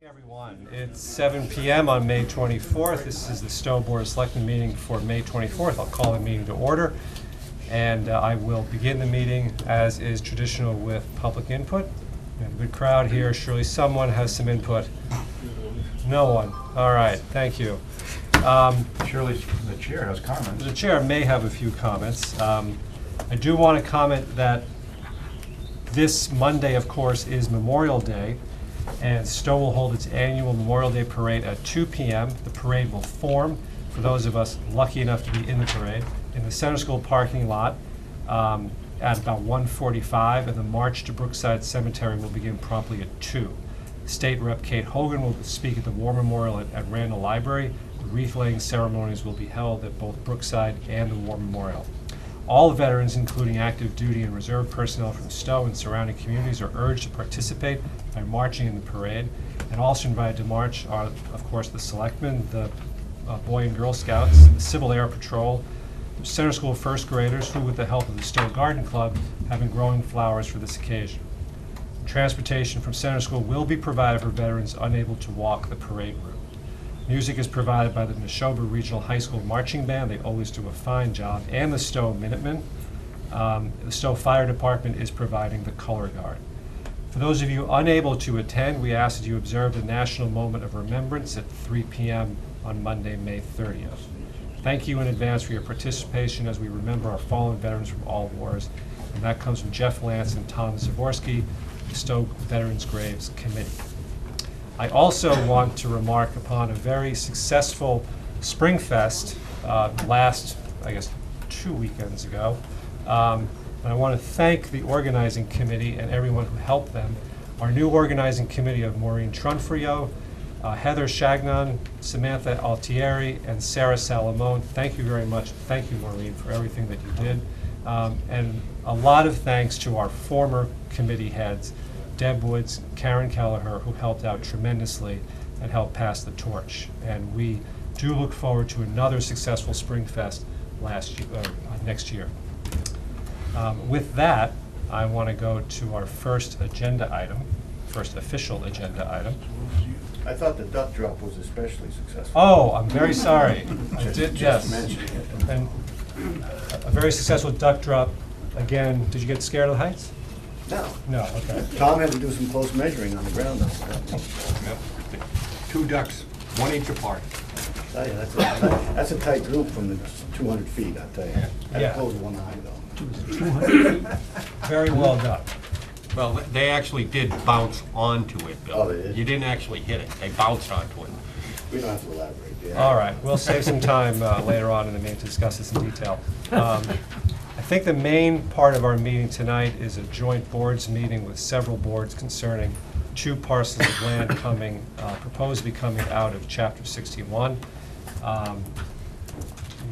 Everyone, it's 7 p.m. on May 24th. This is the Stow Board of Selectmen meeting for May 24th. I'll call the meeting to order, and I will begin the meeting as is traditional with public input. We have a good crowd here. Surely someone has some input. No one. All right. Thank you. Surely the chair has comments. The chair may have a few comments. I do want to comment that this Monday, of course, is Memorial Day. And Stow will hold its annual Memorial Day Parade at 2 p.m. The parade will form, for those of us lucky enough to be in the parade, in the Center School parking lot at about 1:45, and the march to Brookside Cemetery will begin promptly at 2. State Rep Kate Hogan will speak at the War Memorial at Randall Library. The wreath-laying ceremonies will be held at both Brookside and the War Memorial. All veterans, including active duty and reserve personnel from Stow and surrounding communities, are urged to participate by marching in the parade. And also invited to march are, of course, the Selectmen, the Boy and Girl Scouts, the Civil Air Patrol, the Center School first graders, who, with the help of the Stow Garden Club, have been growing flowers for this occasion. Transportation from Center School will be provided for veterans unable to walk the parade route. Music is provided by the Neshoba Regional High School Marching Band. They always do a fine job. And the Stow Minutemen. The Stow Fire Department is providing the color guard. For those of you unable to attend, we ask that you observe the National Moment of Remembrance at 3 p.m. on Monday, May 30th. Thank you in advance for your participation as we remember our fallen veterans from all wars. And that comes from Jeff Lance and Tom Zavorsky, the Stow Veterans Graves Committee. I also want to remark upon a very successful Spring Fest last, I guess, 2 weekends ago. And I want to thank the organizing committee and everyone who helped them. Our new organizing committee of Maureen Trunfrio, Heather Shagnon, Samantha Altieri, and Sarah Salamone. Thank you very much. Thank you, Maureen, for everything that you did. And a lot of thanks to our former committee heads, Deb Woods, Karen Kelleher, who helped out tremendously and helped pass the torch. And we do look forward to another successful Spring Fest next year. With that, I want to go to our first official agenda item. I thought the duck drop was especially successful. Oh, I'm very sorry. I did, yes. Mentioning it. And a very successful duck drop. Again, did you get scared of the heights? No. No, okay. Tom had to do some close measuring on the ground. Yep. 2 ducks, 1 inch apart. Tell you, that's a tight group from the 200 feet, I'll tell you. Yeah. That close one eye, though. Very well done. Well, they actually did bounce onto it, Bill. Oh, they did? You didn't actually hit it. They bounced onto it. We don't have to elaborate, yeah. All right, we'll save some time later on in the meeting to discuss this in detail. I think the main part of our meeting tonight is a joint boards meeting with several boards concerning 2 parcels of land proposed to be coming out of Chapter 61.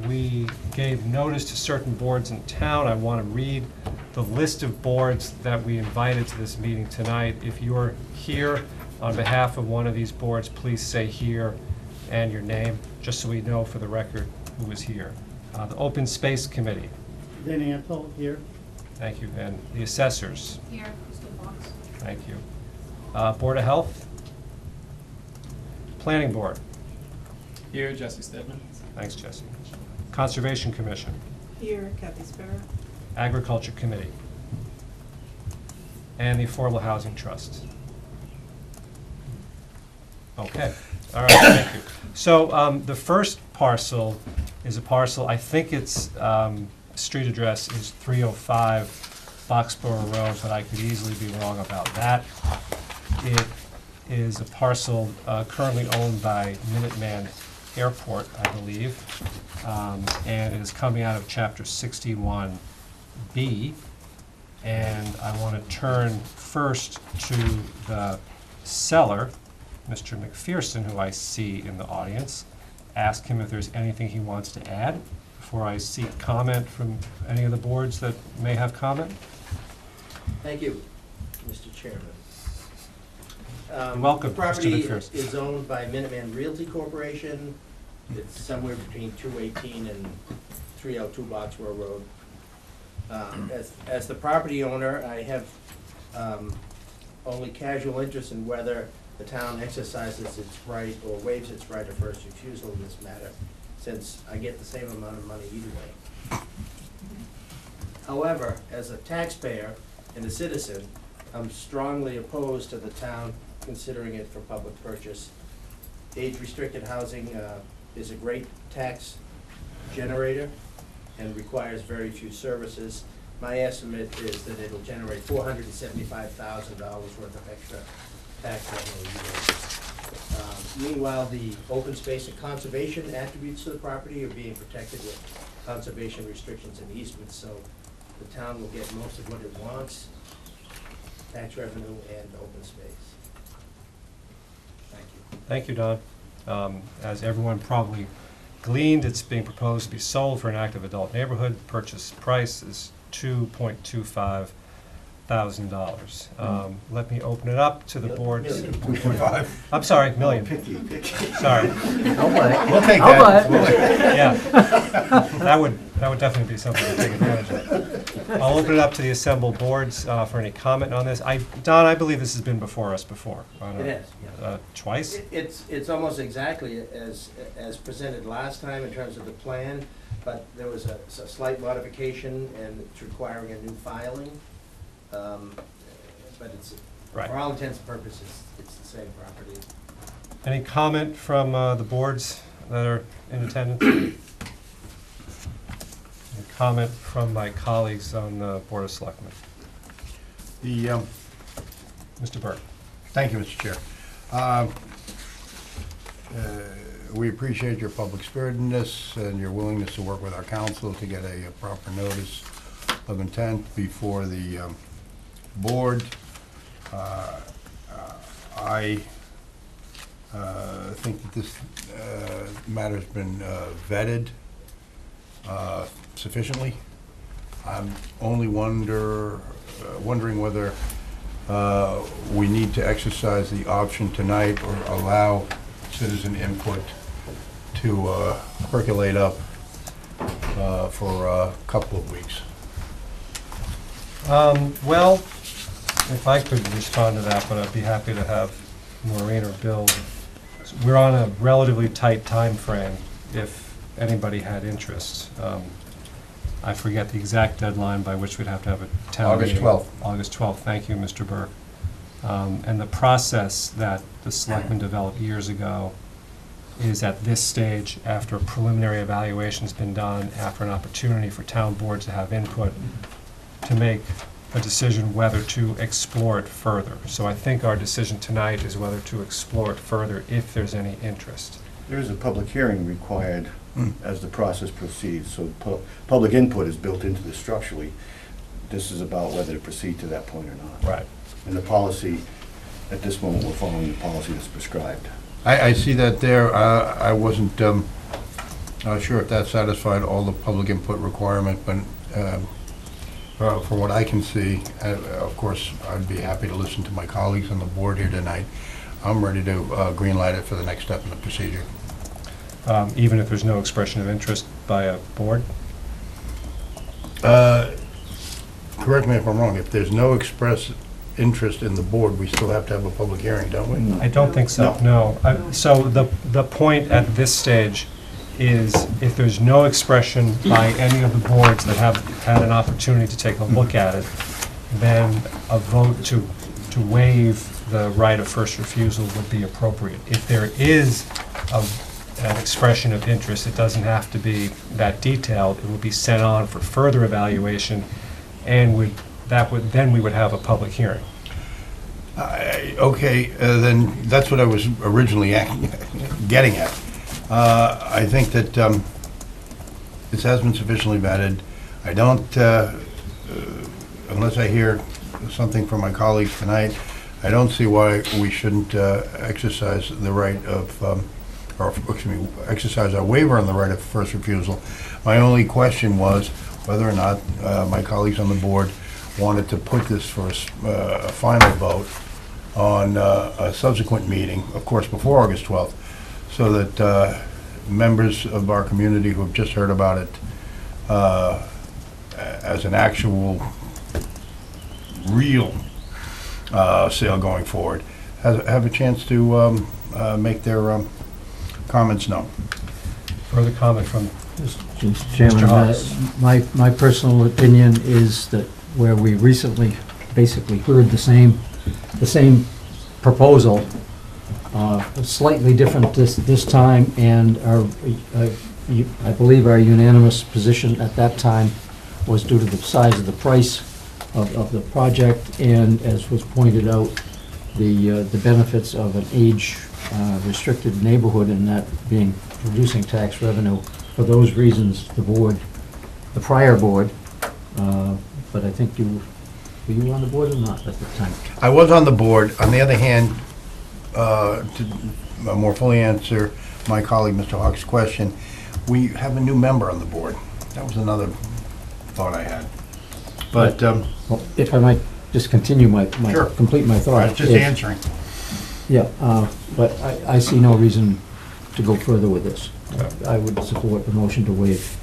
We gave notice to certain boards in town. I want to read the list of boards that we invited to this meeting tonight. If you're here on behalf of one of these boards, please say here and your name, just so we know for the record who is here. The Open Space Committee. Dan Antle here. Thank you. And the Assessors. Here, Crystal Box. Thank you. Board of Health. Planning Board. Here, Jesse Stedman. Thanks, Jesse. Conservation Commission. Here, Kathy Sparrow. Agriculture Committee. And the Affordable Housing Trust. Okay. All right, thank you. So the first parcel is a parcel, I think its street address is 305 Boxboro Road, but I could easily be wrong about that. It is a parcel currently owned by Minuteman Airport, I believe, and it is coming out of Chapter 61B. And I want to turn first to the seller, Mr. McPherson, who I see in the audience, ask him if there's anything he wants to add before I seek comment from any of the boards that may have comment. Thank you, Mr. Chairman. Welcome, The property Mr. McPherson. is owned by Minuteman Realty Corporation. It's somewhere between 218 and 302 Boxboro Road. As the property owner, I have only casual interest in whether the town exercises its right or waives its right of first refusal in this matter, since I get the same amount of money either way. However, as a taxpayer and a citizen, I'm strongly opposed to the town considering it for public purchase. Age-restricted housing is a great tax generator and requires very few services. My estimate is that it'll generate $475,000 worth of extra tax revenue a year. Meanwhile, the open space and conservation attributes of the property are being protected with conservation restrictions and easements, so the town will get most of what it wants, tax revenue and open space. Thank you. Thank you, Don. As everyone probably gleaned, it's being proposed to be sold for an active adult neighborhood. Purchase price is $2.25 thousand. Let me open it up to the board. I'm sorry, million. Sorry. We'll take I'll buy that. Yeah. That would definitely be something to take advantage of. I'll open it up to the assembled boards for any comment on this. Don, I believe this has been before us before. It has, yeah. Twice? It's almost exactly as presented last time in terms of the plan, but there was a slight modification and it's requiring a new filing. But it's, Right. for all intents and purposes, it's the same property. Any comment from the boards that are in attendance? Any comment from my colleagues on the Board of Selectmen? Mr. Burke. Thank you, Mr. Chair. We appreciate your public spiritedness and your willingness to work with our council to get a proper notice of intent before the board. I think that this matter's been vetted sufficiently. I'm only wondering whether we need to exercise the option tonight or allow citizen input to percolate up for a couple of weeks. Well, if I could respond to that, but I'd be happy to have Maureen or Bill. We're on a relatively tight time frame if anybody had interest. I forget the exact deadline by which we'd have to have a town August meeting. 12th. August 12th, thank you, Mr. Burke. And the process that the selectmen developed years ago is at this stage, after a preliminary evaluation's been done, after an opportunity for town boards to have input, to make a decision whether to explore it further. So I think our decision tonight is whether to explore it further if there's any interest. There is a public hearing required as the process proceeds, so public input is built into this structurally. This is about whether to proceed to that point or not. Right. And the policy, at this moment, we're following the policy that's prescribed. I see that there. I wasn't sure if that satisfied all the public input requirement, but from what I can see, of course, I'd be happy to listen to my colleagues on the board here tonight. I'm ready to greenlight it for the next step in the procedure. Even if there's no expression of interest by a board? Correct me if I'm wrong. If there's no express interest in the board, we still have to have a public hearing, don't we? I don't think so, no. So the point at this stage is if there's no expression by any of the boards that have had an opportunity to take a look at it, then a vote to waive the right of first refusal would be appropriate. If there is an expression of interest, it doesn't have to be that detailed. It would be sent on for further evaluation, and then we would have a public hearing. Okay, then that's what I was originally getting at. I think that this has been sufficiently vetted. I don't, unless I hear something from my colleagues tonight, I don't see why we shouldn't exercise the right of, exercise our waiver on the right of first refusal. My only question was whether or not my colleagues on the board wanted to put this for a final vote on a subsequent meeting, of course, before August 12th, so that members of our community who have just heard about it as an actual, real sale going forward, have a chance to make their comments known. Further comment from Mr. Chairman, Hawes. my personal opinion is that where we recently basically heard the same proposal, slightly different this time, and I believe our unanimous position at that time was due to the size of the price of the project, and as was pointed out, the benefits of an age-restricted neighborhood and that being producing tax revenue. For those reasons, the prior board, but I think were you on the board or not at the time? I was on the board. On the other hand, to more fully answer my colleague, Mr. Hawks' question, we have a new member on the board. That was another thought I had. But, Well, if I might just continue Sure. complete my I thought. was just is- answering. Yeah, but I see no reason to go further with this. I would support the motion to waive.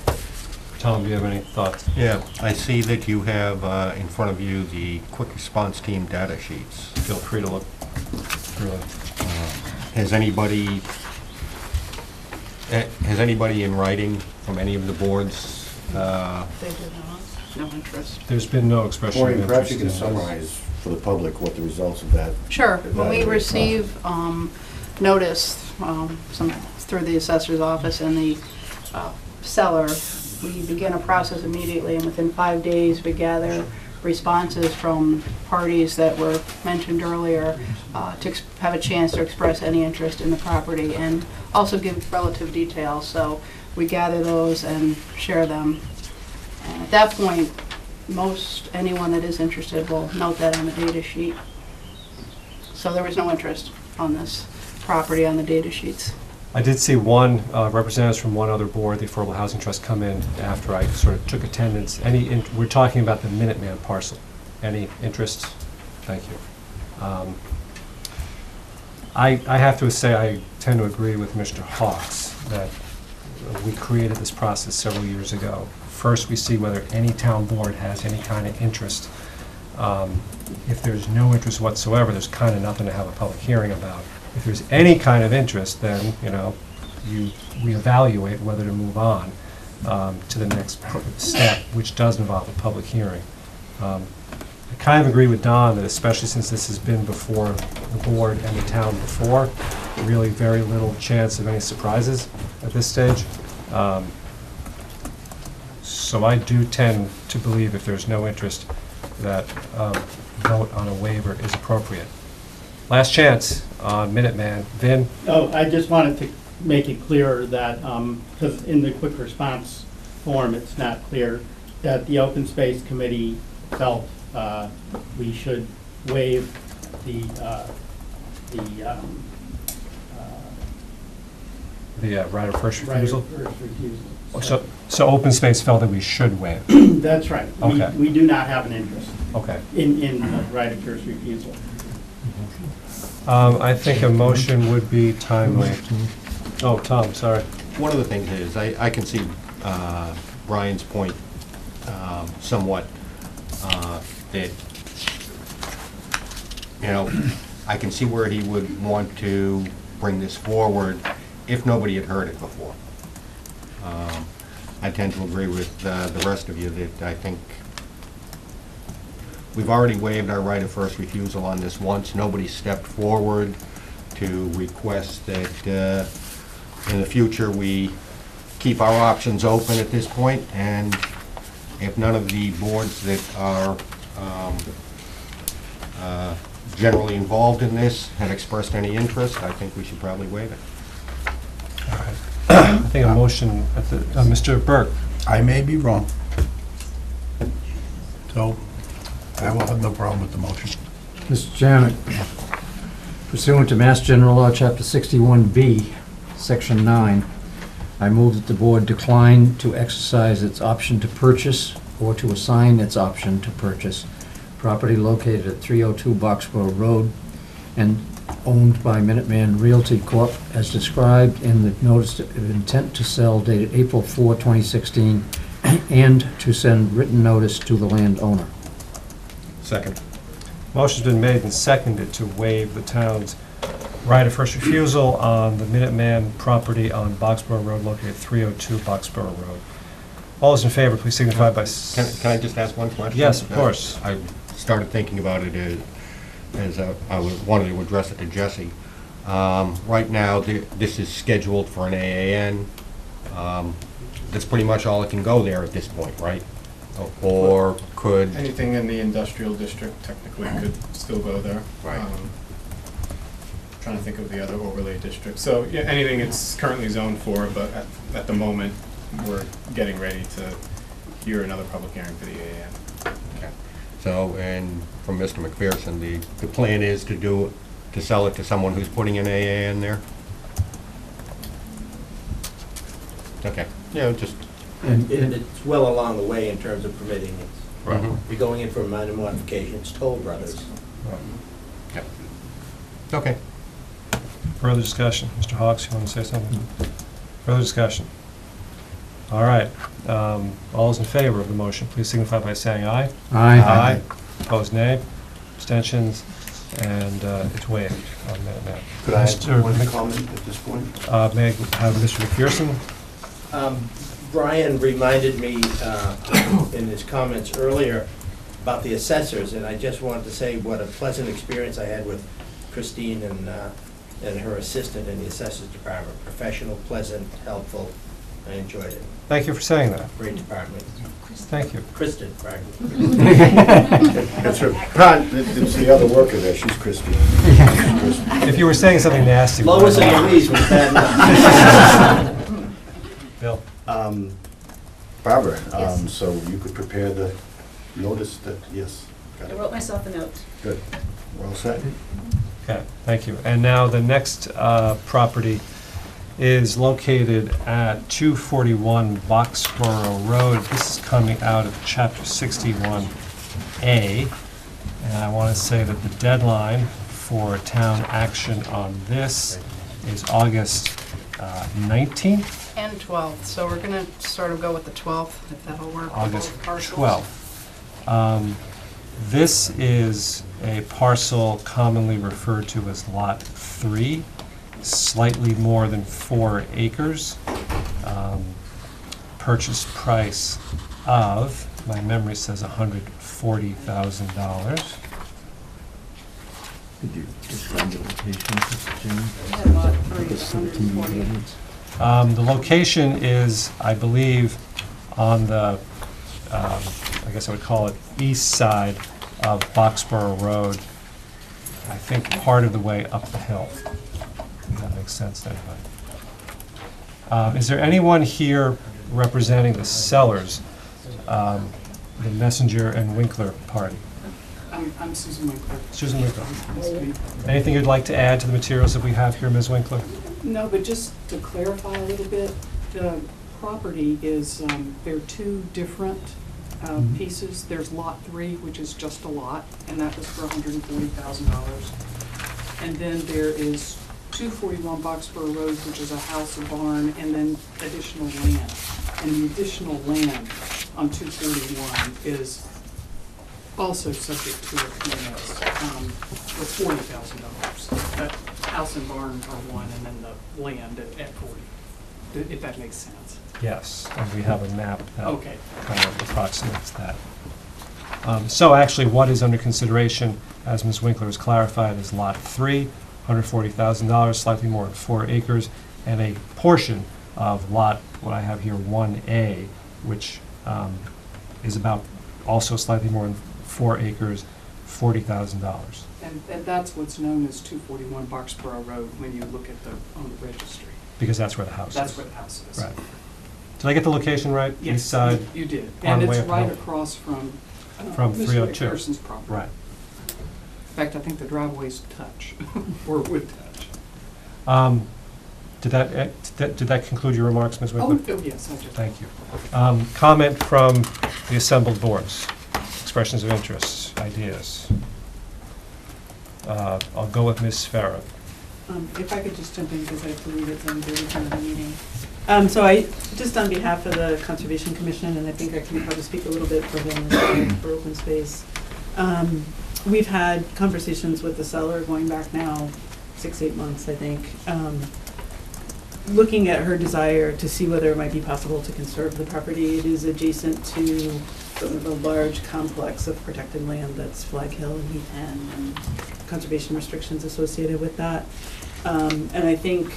Tom, do you have any thoughts? Yeah, I see that you have in front of you the quick response team data sheets. Feel free to look through it. Has anybody in writing from any of the boards? They did not, no interest. There's been no expression of Maureen, interest. perhaps you can in this. summarize for the public what the results of that. Sure, when we Evaluate receive notice through the assessor's office and the seller, we begin a process immediately, and within 5 days, we gather responses from parties that were mentioned earlier to have a chance to express any interest in the property and also give relative details. So we gather those and share them. And at that point, anyone that is interested will note that on the data sheet. So there was no interest on this property on the data sheets. I did see one representatives from one other board, the Affordable Housing Trust, come in after I sort of took attendance. We're talking about the Minuteman parcel. Any interest? Thank you. I have to say I tend to agree with Mr. Hawks that we created this process several years ago. First, we see whether any town board has any kind of interest. If there's no interest whatsoever, there's kind of nothing to have a public hearing about. If there's any kind of interest, then, we evaluate whether to move on to the next step, which does involve a public hearing. I kind of agree with Don that especially since this has been before the board and the town before, really very little chance of any surprises at this stage. So I do tend to believe if there's no interest, that vote on a waiver is appropriate. Last chance on Minuteman. Vin? Oh, I just wanted to make it clear that, because in the quick response form, it's not clear, that the Open Space Committee felt we should waive the Right of first right refusal? of first refusal. So Open Space felt that we should waive. That's right. Okay. We do not have an interest Okay. in the right of first refusal. I think a motion would be timely. Oh, Tom, sorry. One of the things is, I can see Brian's point somewhat, that, I can see where he would want to bring this forward if nobody had heard it before. I tend to agree with the rest of you that I think we've already waived our right of first refusal on this once. Nobody stepped forward to request that in the future we keep our options open at this point, and if none of the boards that are generally involved in this had expressed any interest, I think we should probably waive it. I think a motion, Mr. Burke. I may be wrong. So, I will have no problem with the motion. Mr. Chairman, pursuant to Mass General Law, Chapter 61B, Section 9, I move that the board decline to exercise its option to purchase or to assign its option to purchase property located at 302 Boxboro Road and owned by Minuteman Realty Corp. as described in the notice of intent to sell dated April 4, 2016, and to send written notice to the landowner. Second. Motion's been made and seconded to waive the town's right of first refusal on the Minuteman property on Boxboro Road located at 302 Boxboro Road. All those in favor, please signify by... Can I just ask one question? Yes, of course. I started thinking about it as I wanted to address it to Jesse. Right now, this is scheduled for an AAN. That's pretty much all that can go there at this point, right? Or could... Anything in the industrial district technically could still go there. Right. Trying to think of the other overlay districts. So, yeah, anything it's currently zoned for, but at the moment, we're getting ready to hear another public hearing for the AAN. Okay. So, and from Mr. McPherson, the plan is to sell it to someone who's putting an AAN there? Okay, yeah, just... And it's well along the way in terms of permitting it. Right. You're going in for a minor modification, it's Toll Brothers. Okay. Okay. Further discussion? Mr. Hawks, you want to say something? Further discussion? All right. All those in favor of the motion, please signify by saying aye. Aye. Opposed, nay. Abstentions, and it's waived on that. Could I Mr. have one Mc- comment at this point? May I have Mr. McPherson? Brian reminded me in his comments earlier about the assessors, and I just wanted to say what a pleasant experience I had with Christine and her assistant in the assessors department. Professional, pleasant, helpful. I enjoyed it. Thank you for saying that. Great department. Thank you. Kristen, pardon. That's her, it's the other worker there, she's Christine. If you were saying something nasty... Lois and Louise was bad enough. Bill? Barbara, Yes. so you could prepare the notice that, yes, got I it. wrote myself a note. Good. We're all set. Okay, thank you. And now the next property is located at 241 Boxboro Road. This is coming out of Chapter 61A. And I want to say that the deadline for town action on this is August 19th, And 12th, so we're gonna sort of go with the 12th, if that'll work. for August both parcels. 12th. This is a parcel commonly referred to as Lot 3, slightly more than 4 acres. Purchase price of, my memory says $140,000. Could you describe the location, Jim? Lot 3, 140. The location is, I believe, on the, I guess I would call it east side of Boxboro Road. I think part of the way up the hill. If that makes sense to anybody. Is there anyone here representing the sellers, the Messenger and Winkler party? I'm Susan Winkler. Susan Winkler. Nice to meet you. Anything you'd like to add to the materials that we have here, Ms. Winkler? No, but just to clarify a little bit, the property is, there are two different pieces. There's Lot 3, which is just a lot, and that was for $140,000. And then there is 241 Boxboro Road, which is a house, a barn, and then additional land. And the additional land on 241 is also subject to a PMS for $40,000. That house and barn are one, and then the land at 40, if that makes sense. Yes, and we have a map that Okay. kind of approximates that. So actually, what is under consideration, as Ms. Winkler has clarified, is Lot 3, $140,000, slightly more than 4 acres, and a portion of Lot, what I have here, 1A, which is about also slightly more than 4 acres, $40,000. And that's what's known as 241 Boxboro Road when you look at on the registry. Because that's where the house is. That's where the house is. Right. Did I get the location right? Yes, East side? you did. on And the way it's up right hill. across from From Mr. 302. McPherson's property. Right. In fact, I think the driveways touch, or would touch. Did that conclude your remarks, Ms. Winkler? Oh, yes, I just. Thank you. Comment from the assembled boards, expressions of interest, ideas. I'll go with Ms. Farah. If I could just jump in, because I believe it's on the front of the meeting. So I, just on behalf of the Conservation Commission, and I think I can probably speak a little bit for them for open space. we've had conversations with the seller going back now 6-8 months, I think, looking at her desire to see whether it might be possible to conserve the property. It is adjacent to sort of a large complex of protected land that's Flag Hill and Heath End, and conservation restrictions associated with that. And I think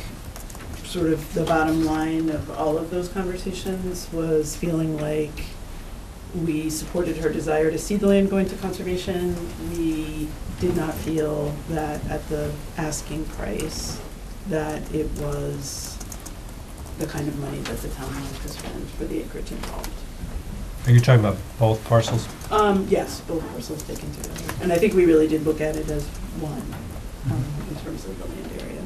sort of the bottom line of all of those conversations was feeling like we supported her desire to see the land go into conservation. We did not feel that at the asking price that it was the kind of money that the town wanted to spend for the acreage involved. Are you talking about both parcels? Yes, both parcels taken together. And I think we really did look at it as one, in terms of the land area.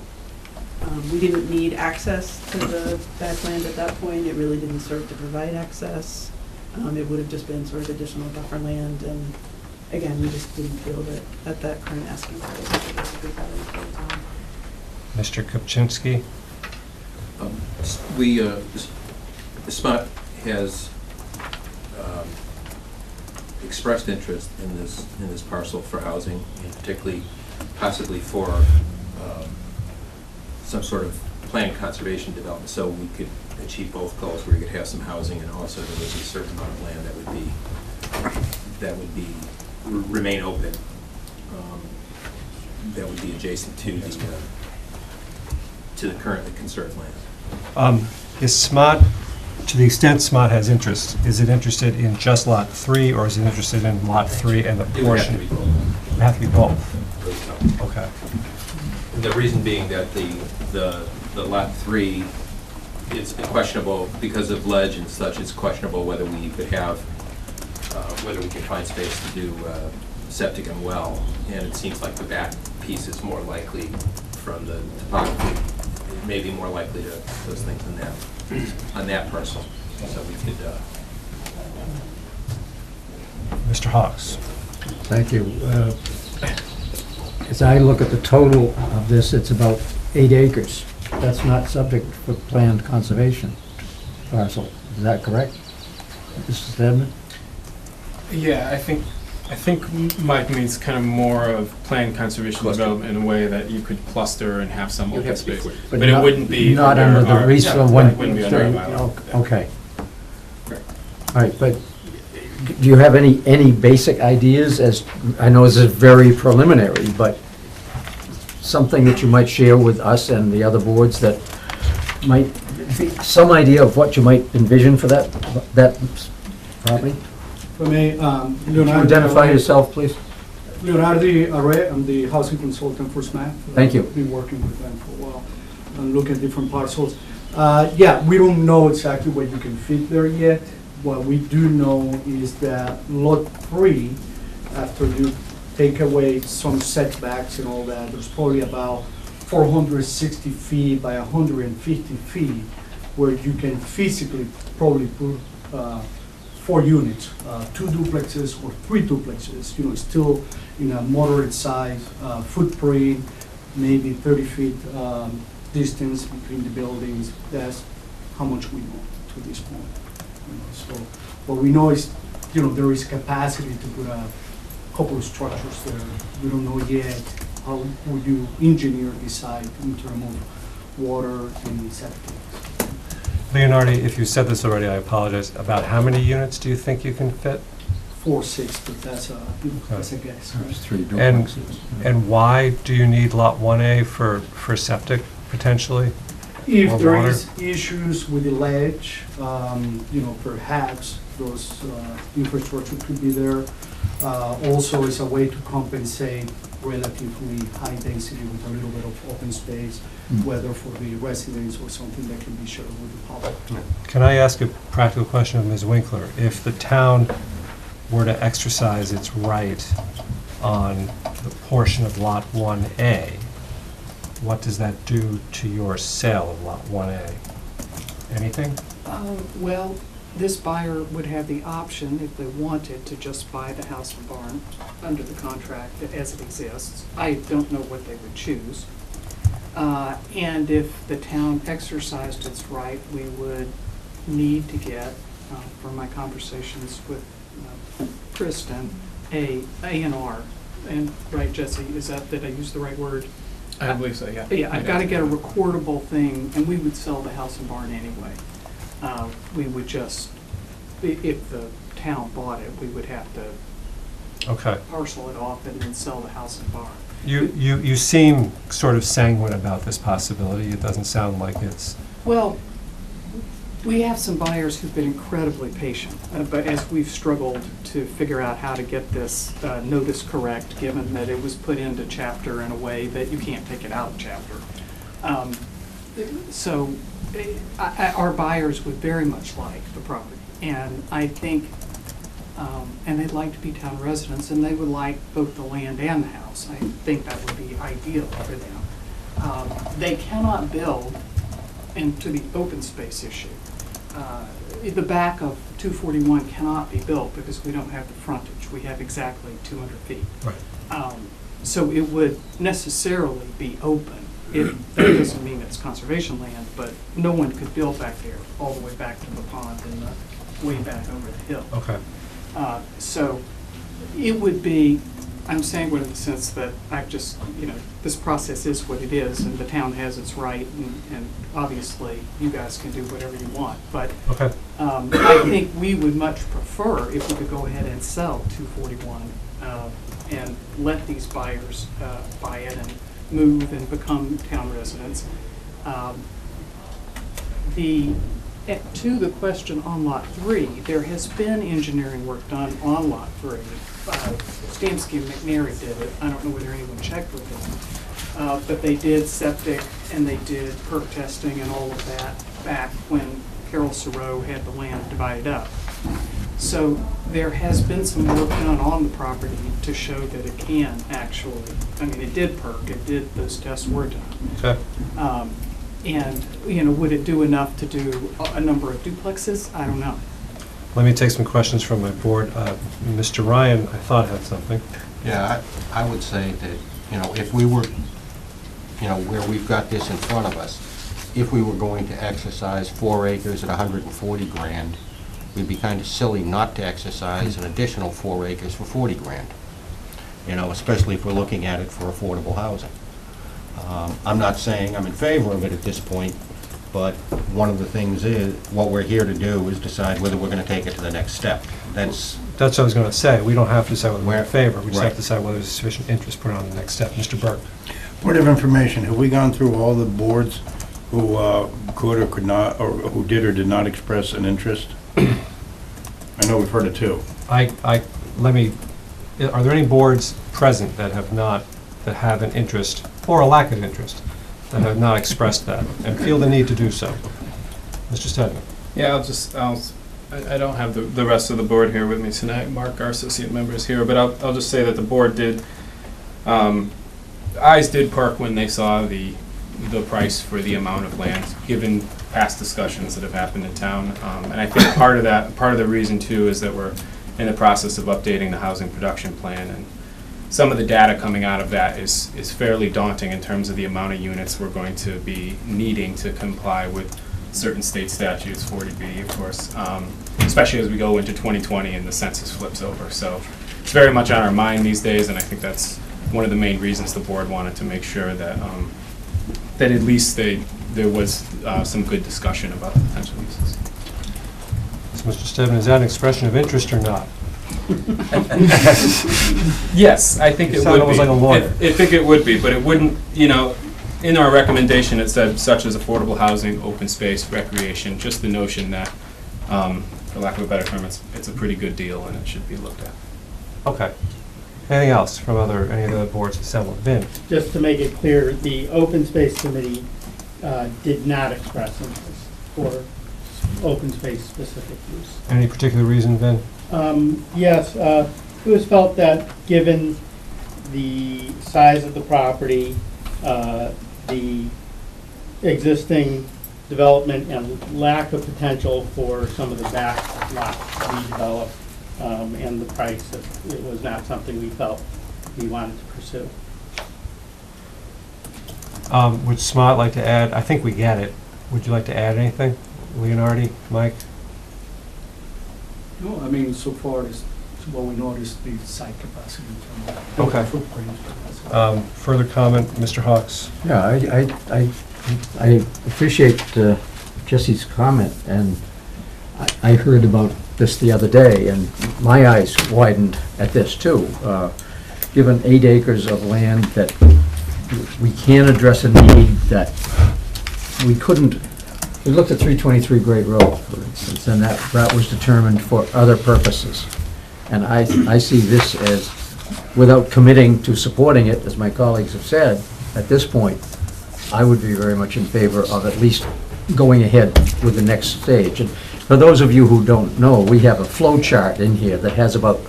We didn't need access to the backland at that point. It really didn't serve to provide access. It would have just been sort of additional buffer land, and again, we just didn't feel that at that current asking price, it was a good value for the town. Mr. Kupczynski? The SMAHT has expressed interest in this parcel for housing, and particularly possibly for some sort of planned conservation development, so we could achieve both goals, where we could have some housing and also there was a certain amount of land that would be remain open, that would be adjacent to the currently conserved land. Is SMAHT, to the extent SMAHT has interest, is it interested in just Lot 3, or is it interested in Lot 3 and the It would have portion? to be both. It would have to be both. Okay. And the reason being that the Lot 3 is questionable because of ledge and such. It's questionable whether we could have, whether we can find space to do septic and well. And it seems like the back piece is more likely from the topography. It may be more likely to those things on that parcel. So we could. Mr. Hawks? Thank you. As I look at the total of this, it's about 8 acres. That's not subject for planned conservation parcel. Is that correct, Mr. Stedman? Yeah, I think Mike means kind of more of planned conservation Cluster. development in a way that you could cluster and have some You'd open have to be space. quick. But it wouldn't be Not under the our- RESA yeah, one. it wouldn't be under our bylaw. Okay. Right. All right, but do you have any basic ideas as, I know this is very preliminary, but something that you might share with us and the other boards that might be some idea of what you might envision for that property? For me, Could you Leonardo. identify yourself, please? Leonardo Arre, I'm the housing consultant for SMAHT. Thank you. I've been working with them for a while and look at different parcels. Yeah, we don't know exactly what you can fit there yet. What we do know is that Lot 3, after you take away some setbacks and all that, there's probably about 460 feet by 150 feet where you can physically probably put 4 units, 2 duplexes or 3 duplexes, still in a moderate size footprint, maybe 30 feet distance between the buildings. That's how much we know to this point. So what we know is, there is capacity to put a couple of structures there. We don't know yet how would you engineer the site in terms of water and septic. Leonardo, if you said this already, I apologize. About how many units do you think you can fit? 4, 6, but that's a guess. There's 3 And- duplexes. And why do you need Lot 1A for septic, potentially? If Or there water. is issues with the ledge, perhaps those infrastructure could be there. Also, it's a way to compensate relatively high density with a little bit of open space, whether for the residents or something that can be shared with the public. Can I ask a practical question of Ms. Winkler? If the town were to exercise its right on the portion of Lot 1A, what does that do to your sale of Lot 1A? Anything? Well, this buyer would have the option, if they wanted, to just buy the house and barn under the contract as it exists. I don't know what they would choose. And if the town exercised its right, we would need to get, from my conversations with Kristen, a A&R and, right, Jesse, is that, did I use the right word? I believe so, yeah. Yeah, I've got to get a recordable thing, and we would sell the house and barn anyway. We would just, if the town bought it, we would have to Okay. parcel it off and then sell the house and barn. You seem sort of sanguine about this possibility. It doesn't sound like it's, Well, we have some buyers who've been incredibly patient, but as we've struggled to figure out how to get this notice correct, given that it was put into chapter in a way that you can't take it out of chapter. So our buyers would very much like the property, and I think, and they'd like to be town residents, and they would like both the land and the house. I think that would be ideal for them. They cannot build into the open space issue. The back of 241 cannot be built because we don't have the frontage. We have exactly 200 feet. right. So it would necessarily be open. That doesn't mean it's conservation land, but no one could build back there, all the way back to the pond and the way back over the hill. Okay. So it would be, I'm sanguine in the sense that I've just, this process is what it is, and the town has its right, and obviously you guys can do whatever you want. But Okay. I think we would much prefer if we could go ahead and sell 241 and let these buyers buy it and move and become town residents. To the question on Lot 3, there has been engineering work done on Lot 3. Stamsky and McNary did it. I don't know whether anyone checked with them. But they did septic and they did perk testing and all of that back when Carol Sorrow had the land divided up. So there has been some work done on the property to show that it can actually, it did perk, those tests were done. Okay. And, would it do enough to do a number of duplexes? I don't know. Let me take some questions from my board. Mr. Ryan, I thought had something. Yeah, I would say that, if we were, where we've got this in front of us, if we were going to exercise 4 acres at 140 grand, we'd be kind of silly not to exercise an additional 4 acres for 40 grand. Especially if we're looking at it for affordable housing. I'm not saying I'm in favor of it at this point, but one of the things is, what we're here to do is decide whether we're going to take it to the next step. That's what I was going to say. We don't have to decide whether we're in favor. We just have Right. to decide whether there's sufficient interest put on the next step. Mr. Burke. Point of information, have we gone through all the boards who could or could not, or who did or did not express an interest? I know we've heard of 2. Are there any boards present that have an interest, or a lack of interest, that have not expressed that and feel the need to do so? Mr. Stedman. Yeah, I don't have the rest of the board here with me tonight. Mark, our associate member, is here, but I'll just say that the board did, eyes did perk when they saw the price for the amount of land, given past discussions that have happened in town. And I think part of the reason too is that we're in the process of updating the housing production plan, and some of the data coming out of that is fairly daunting in terms of the amount of units we're going to be needing to comply with certain state statutes, 40B, of course, especially as we go into 2020 and the census flips over. So it's very much on our mind these days, and I think that's one of the main reasons the board wanted to make sure that that at least there was some good discussion about the potential uses. So, Mr. Stedman, is that an expression of interest or not? Yes, I think You it sound would almost be. like a lawyer. I think it would be, but it wouldn't, in our recommendation, it said such as affordable housing, open space, recreation, just the notion that, for lack of a better term, it's a pretty good deal and it should be looked at. Okay. Anything else from any of the other boards assembled? Vin? Just to make it clear, the Open Space Committee did not express interest for open space specific use. Any particular reason, Vin? Yes, it was felt that given the size of the property, the existing development and lack of potential for some of the back lots to be developed, and the price, that it was not something we felt we wanted to pursue. Would SMAHT like to add? I think we get it. Would you like to add anything? Leonardi, Mike? No, so far it's what we know is the site capacity in terms of Okay. footprint. Further comment, Mr. Hawks? Yeah, I appreciate Jesse's comment, and I heard about this the other day, and my eyes widened at this too. Given 8 acres of land that we can address a need that we couldn't, we looked at 323 Great Road, for instance, and that was determined for other purposes. And I see this as, without committing to supporting it, as my colleagues have said, at this point, I would be very much in favor of at least going ahead with the next stage. And for those of you who don't know, we have a flow chart in here that has about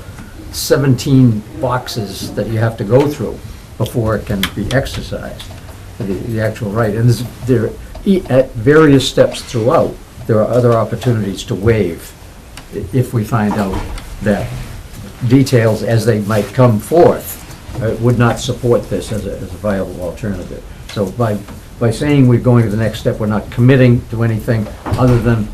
17 boxes that you have to go through before it can be exercised, the actual right. And at various steps throughout, there are other opportunities to waive if we find out that details as they might come forth would not support this as a viable alternative. So by saying we're going to the next step, we're not committing to anything other than,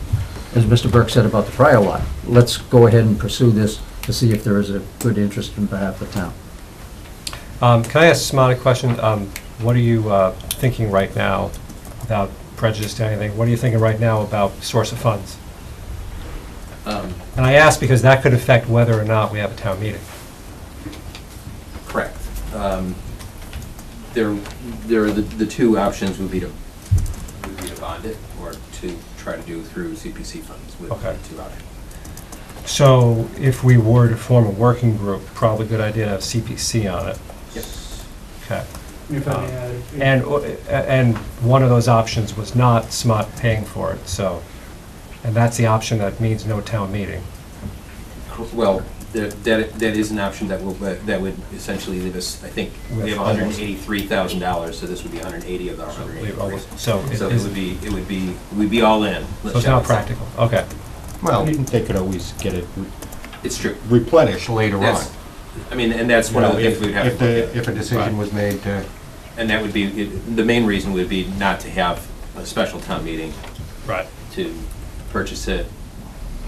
as Mr. Burke said about the prior lot, let's go ahead and pursue this to see if there is a good interest in behalf of the town. Can I ask SMAHT a question? What are you thinking right now, without prejudice to anything, what are you thinking right now about source of funds? And I ask because that could affect whether or not we have a town meeting. Correct. There are the two options would be to bond it or to try to do through CPC funds with Okay. the two options. So if we were to form a working group, probably a good idea to have CPC on it. Yep. Okay. If I may add, And one of those options was not SMAHT paying for it, so, and that's the option that means no town meeting. Well, that is an option that would essentially leave us, I think, we have $183,000, so this would be 180 of the 183. So it would be all in. So it's not practical, okay. Well, they could always get it It's true. replenished later on. That's- I mean, and that's one of the things we'd have to look at. If a decision was made to, And that would be, the main reason would be not to have a special town meeting Right. to purchase it.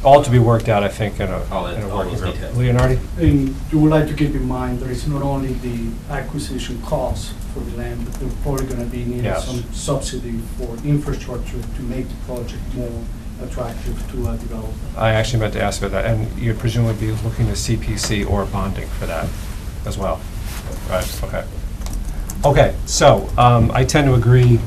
All to be worked out, I think, in All a working those group. details. Leonardi? And you would like to keep in mind, there is not only the acquisition cost for the land, but there's probably gonna be needed Yes. some subsidy for infrastructure to make the project more attractive to a developer. I actually meant to ask about that, and you'd presumably be looking to CPC or bonding for that as well. Right, okay. Okay, so I tend to agree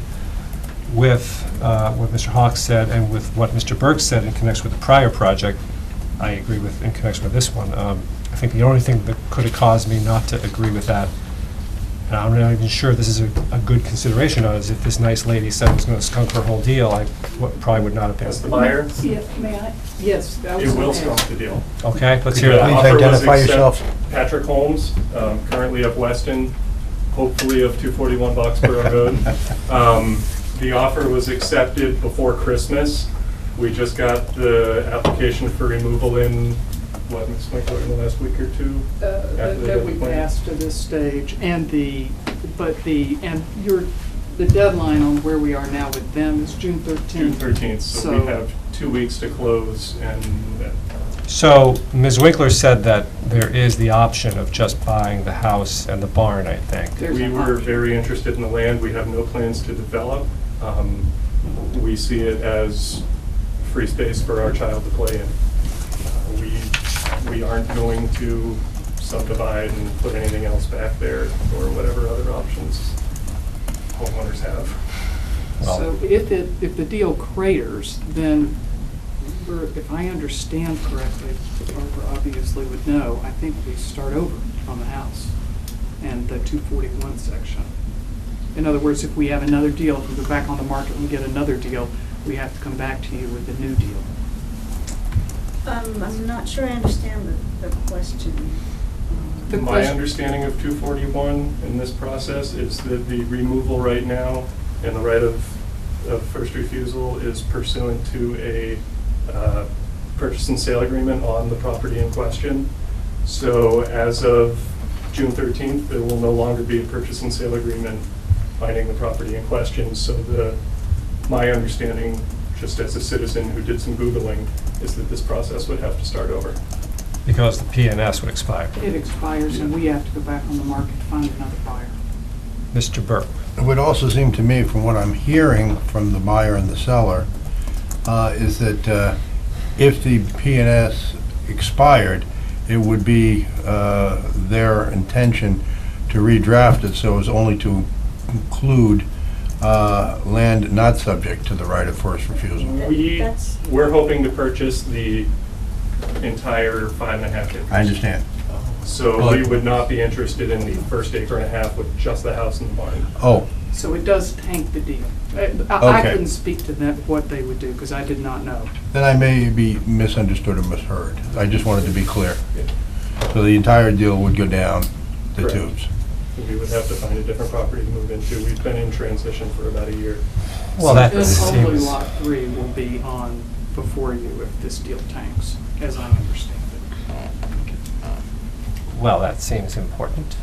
with what Mr. Hawks said and with what Mr. Burke said in connection with the prior project. I agree with in connection with this one. I think the only thing that could have caused me not to agree with that, and I'm not even sure this is a good consideration on it, is if this nice lady said it was going to skunk her whole deal, I probably would not have As the been. buyer, Yeah, may I? Yes, that was. it will okay. skunk the deal. Okay, let's hear The that. Please offer was identify accept- yourself. Patrick Holmes, currently of Weston, hopefully of 241 Boxboro Road. The offer was accepted before Christmas. We just got the application for removal in, what, Ms. Winkler, in the last week or two? After they That got we the plan? passed to this stage, and the deadline on where we are now with them is June 13th. June 13th, so we So- have 2 weeks to close, and So Ms. Winkler said that there is the option of just buying the house and the barn, I think. There's we an were option. very interested in the land. We have no plans to develop. We see it as free space for our child to play in. We aren't going to subdivide and put anything else back there or whatever other options homeowners have. So if the deal craters, then if I understand correctly, Barbara obviously would know, I think we start over on the house and the 241 section. In other words, if we have another deal, if we go back on the market and get another deal, we have to come back to you with a new deal. I'm not sure I understand the question. The My question- understanding of 241 in this process is that the removal right now and the right of first refusal is pursuant to a purchase and sale agreement on the property in question. So as of June 13th, there will no longer be a purchase and sale agreement binding the property in question. So my understanding, just as a citizen who did some Googling, is that this process would have to start over. Because the PNS would expire. It expires and we have to go back on the market to find another buyer. Mr. Burke? It would also seem to me, from what I'm hearing from the buyer and the seller, is that if the PNS expired, it would be their intention to redraft it so as only to include land not subject to the right of first refusal. We're hoping to purchase the entire 5.5 acres. I understand. So we would not be interested in the first acre and a half with just the house and the barn. Oh, So it does tank the deal. I Okay. couldn't speak to that, what they would do, because I did not know. then I may be misunderstood or misheard. I just wanted to be clear. So the entire deal would go down the Correct. tubes. We would have to find a different property to move into. We've been in transition for about a year. Well, that And only seems, lot 3 will be on before you if this deal tanks, as I understand it. well, that seems important.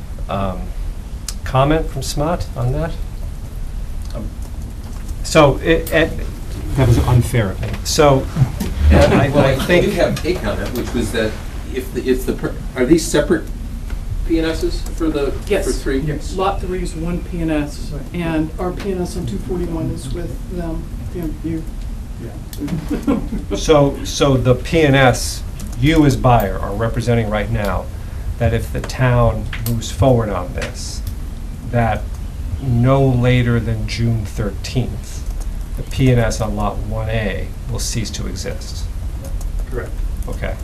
Comment from SMAHT on that? So, that was unfair of me. So, I Well, I think. did have a comment, which was that if are these separate PNSs for the, for Yes. 3? Yes. Lot 3 is one PNS, and our PNS on 241 is with them, you. So the PNS, you as buyer are representing right now that if the town moves forward on this, that no later than June 13th, the PNS on Lot 1A will cease to exist. Correct. Okay.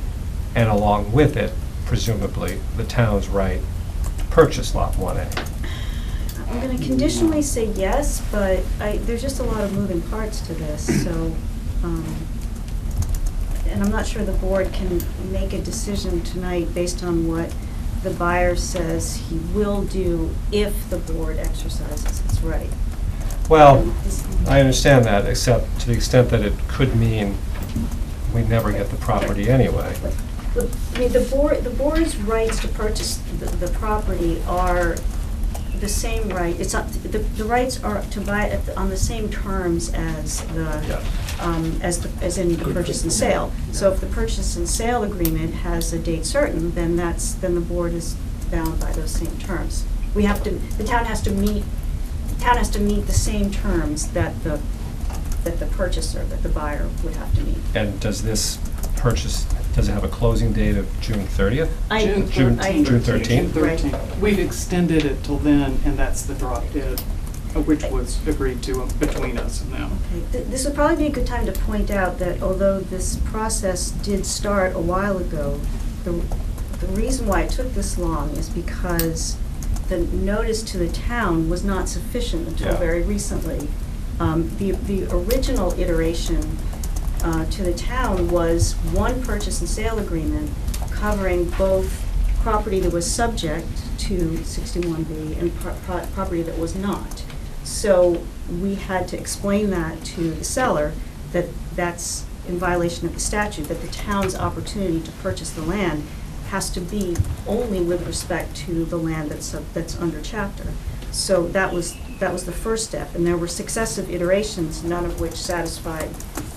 And along with it, presumably, the town's right to purchase Lot 1A. I'm going to conditionally say yes, but there's just a lot of moving parts to this, so, and I'm not sure the board can make a decision tonight based on what the buyer says he will do if the board exercises its right. Well, I understand that, except to the extent that it could mean we never get the property anyway. I mean, the board's rights to purchase the property are the same right, it's not, the rights are to buy it on the same terms as as in the purchase and sale. So if the purchase and sale agreement has a date certain, then the board is bound by those same terms. The town has to meet the same terms that the purchaser, that the buyer would have to meet. And does this purchase, does it have a closing date of June 30th? June 13th? June 13th? June 13th. We've extended it till then, and that's the drop dead, which was agreed to between us and them. Okay. This would probably be a good time to point out that although this process did start a while ago, the reason why it took this long is because the notice to the town was not sufficient until very recently. The original iteration to the town was one purchase and sale agreement covering both property that was subject to 61B and property that was not. So we had to explain that to the seller, that that's in violation of the statute, that the town's opportunity to purchase the land has to be only with respect to the land that's under chapter. So that was the first step, and there were successive iterations, none of which satisfied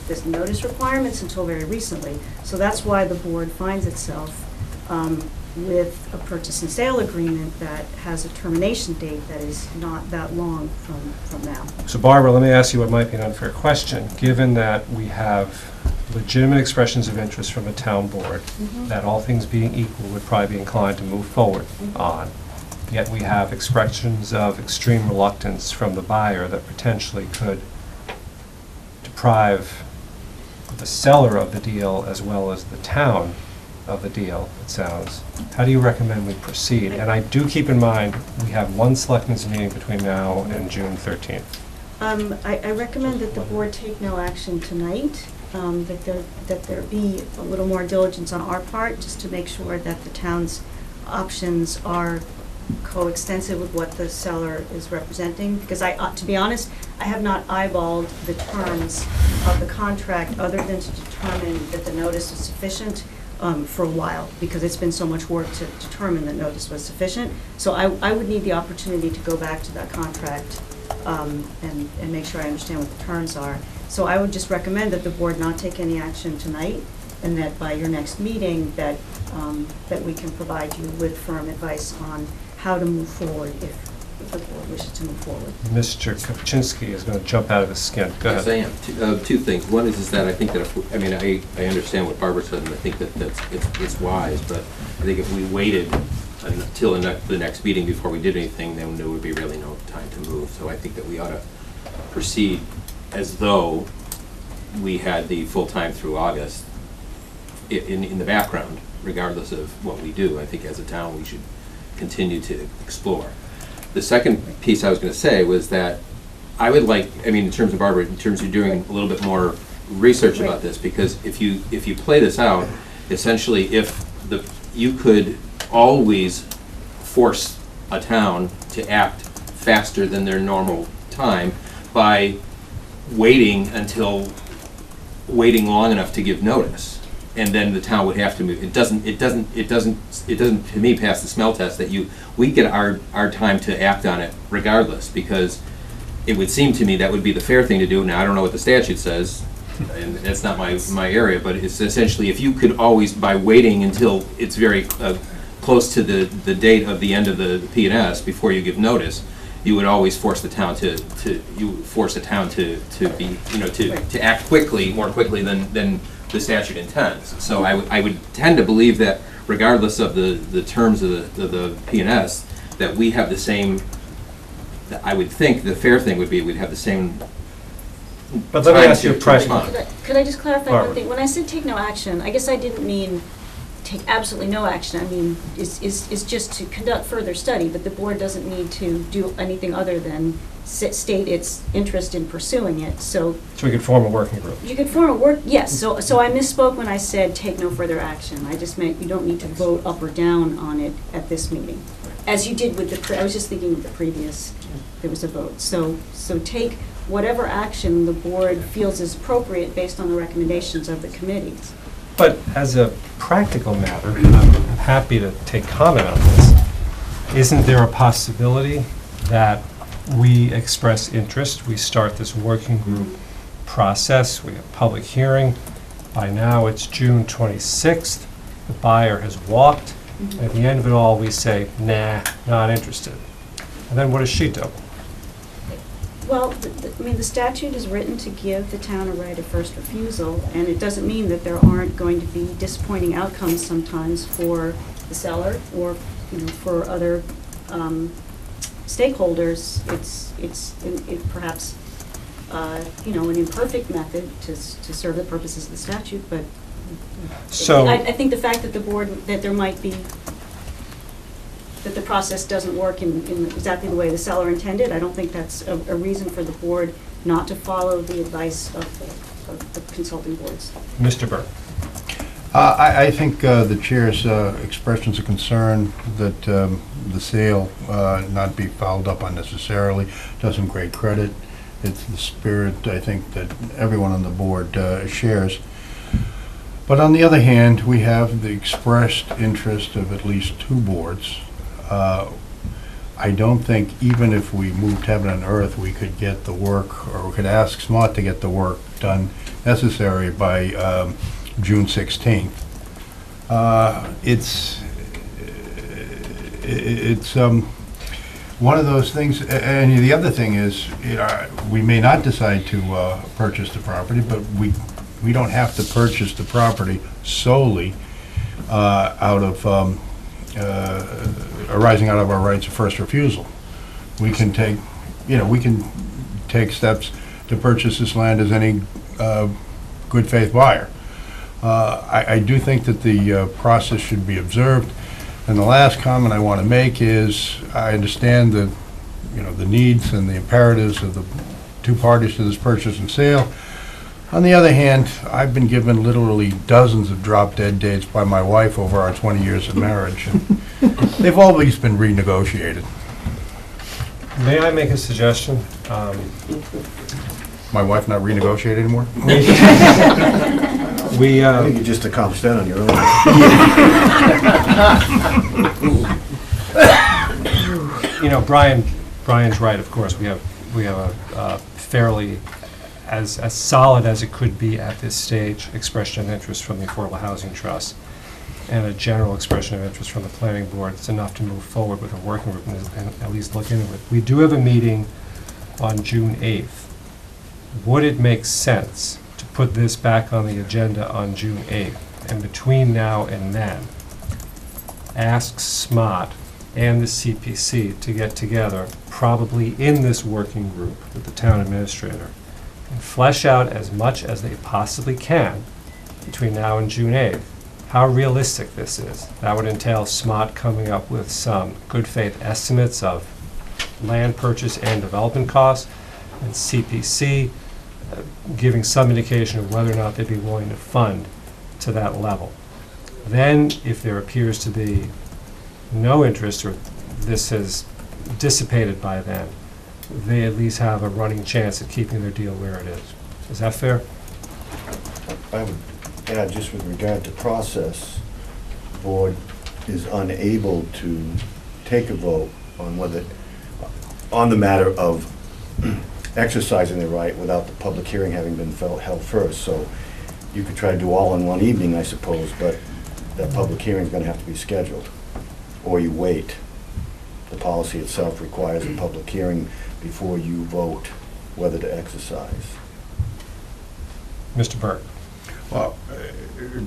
this notice requirements until very recently. So that's why the board finds itself with a purchase and sale agreement that has a termination date that is not that long from now. So Barbara, let me ask you what might be an unfair question. Given that we have legitimate expressions of interest from the town board, that all things being equal would probably be inclined to move forward on, yet we have expressions of extreme reluctance from the buyer that potentially could deprive the seller of the deal as well as the town of the deal, it sounds. How do you recommend we proceed? And I do keep in mind, we have one selectmen's meeting between now and June 13th. I recommend that the board take no action tonight, that there be a little more diligence on our part, just to make sure that the town's options are coextensive with what the seller is representing, because to be honest, I have not eyeballed the terms of the contract other than to determine that the notice is sufficient for a while, because it's been so much work to determine that notice was sufficient. So I would need the opportunity to go back to that contract and make sure I understand what the terms are. So I would just recommend that the board not take any action tonight, and that by your next meeting, that we can provide you with firm advice on how to move forward if the board wishes to move forward. Mr. Kopczynski is going to jump out of his skin. Go Yes, ahead. I am. Two things. One is that I think that if, I mean, I understand what Barbara said, and I think that it's wise, but I think if we waited until the next meeting before we did anything, then there would be really no time to move. So I think that we ought to proceed as though we had the full time through August in the background, regardless of what we do. I think as a town, we should continue to explore. The second piece I was going to say was that I would like, I mean, in terms of Barbara, in terms of doing a little bit more research about this, because if you play this out, essentially, you could always force a town to act faster than their normal time by waiting long enough to give notice, and then the town would have to move. It doesn't to me pass the smell test that we get our time to act on it regardless, because it would seem to me that would be the fair thing to do. Now I don't know what the statute says, and that's not my area, but it's essentially if you could always, by waiting until it's very close to the date of the end of the P&S before you give notice, you would always force the town to be, to act quickly, more quickly than the statute intends. So I would tend to believe that regardless of the terms of the P&S, that we have the same, I would think the fair thing would be we'd have the same. But let me ask you a question. Could I just clarify Barbara. one thing? When I said take no action, I guess I didn't mean take absolutely no action. I mean, is just to conduct further study, but the board doesn't need to do anything other than state its interest in pursuing it, so. So we could form a working group. You could form a work, yes, so I misspoke when I said take no further action. I just meant you don't need to vote up or down on it at this meeting. As you did with I was just thinking with the previous, there was a vote. So take whatever action the board feels is appropriate based on the recommendations of the committees. But as a practical matter, I'm happy to take comment on this. Isn't there a possibility that we express interest, we start this working group process, we have public hearing, by now it's June 26th, the buyer has walked, and at the end of it all, we say, nah, not interested. And then what does she do? Well, I mean, the statute is written to give the town a right of first refusal, and it doesn't mean that there aren't going to be disappointing outcomes sometimes for the seller or, for other stakeholders. It's perhaps, an imperfect method to serve the purposes of the statute, but So I think the fact that the board, that there might be, that the process doesn't work in exactly the way the seller intended, I don't think that's a reason for the board not to follow the advice of the consulting boards. Mr. Burke. I think the chair's expressions of concern that the sale not be fouled up unnecessarily does him great credit. It's the spirit, I think, that everyone on the board shares. But on the other hand, we have the expressed interest of at least two boards. I don't think even if we moved heaven and earth, we could get the work, or we could ask SMAHT to get the work done necessary by June 16th. It's one of those things, and the other thing is, we may not decide to purchase the property, but we don't have to purchase the property solely out of arising out of our rights of first refusal. We can take steps to purchase this land as any good faith buyer. I do think that the process should be observed. And the last comment I want to make is, I understand that, the needs and the imperatives of the two parties to this purchase and sale. On the other hand, I've been given literally dozens of drop-dead dates by my wife over our 20 years of marriage, and they've always been renegotiated. May I make a suggestion? My wife not renegotiate anymore? I think you just accomplished that on your own. Brian's right, of course. We have a fairly as solid as it could be at this stage, expression of interest from the Affordable Housing Trust, and a general expression of interest from the planning board, it's enough to move forward with a working group and at least look into it. We do have a meeting on June 8th. Would it make sense to put this back on the agenda on June 8th? And between now and then, ask SMAHT and the CPC to get together, probably in this working group with the town administrator, and flesh out as much as they possibly can between now and June 8th, how realistic this is. That would entail SMAHT coming up with some good faith estimates of land purchase and development costs, and CPC giving some indication of whether or not they'd be willing to fund to that level. Then, if there appears to be no interest, or this has dissipated by then, they at least have a running chance of keeping their deal where it is. Is that fair? I would add, just with regard to process, the board is unable to take a vote on whether, on the matter of exercising the right without the public hearing having been held first. So you could try to do all in one evening, I suppose, but that public hearing is going to have to be scheduled. Or you wait. The policy itself requires a public hearing before you vote whether to exercise. Mr. Burke? Well,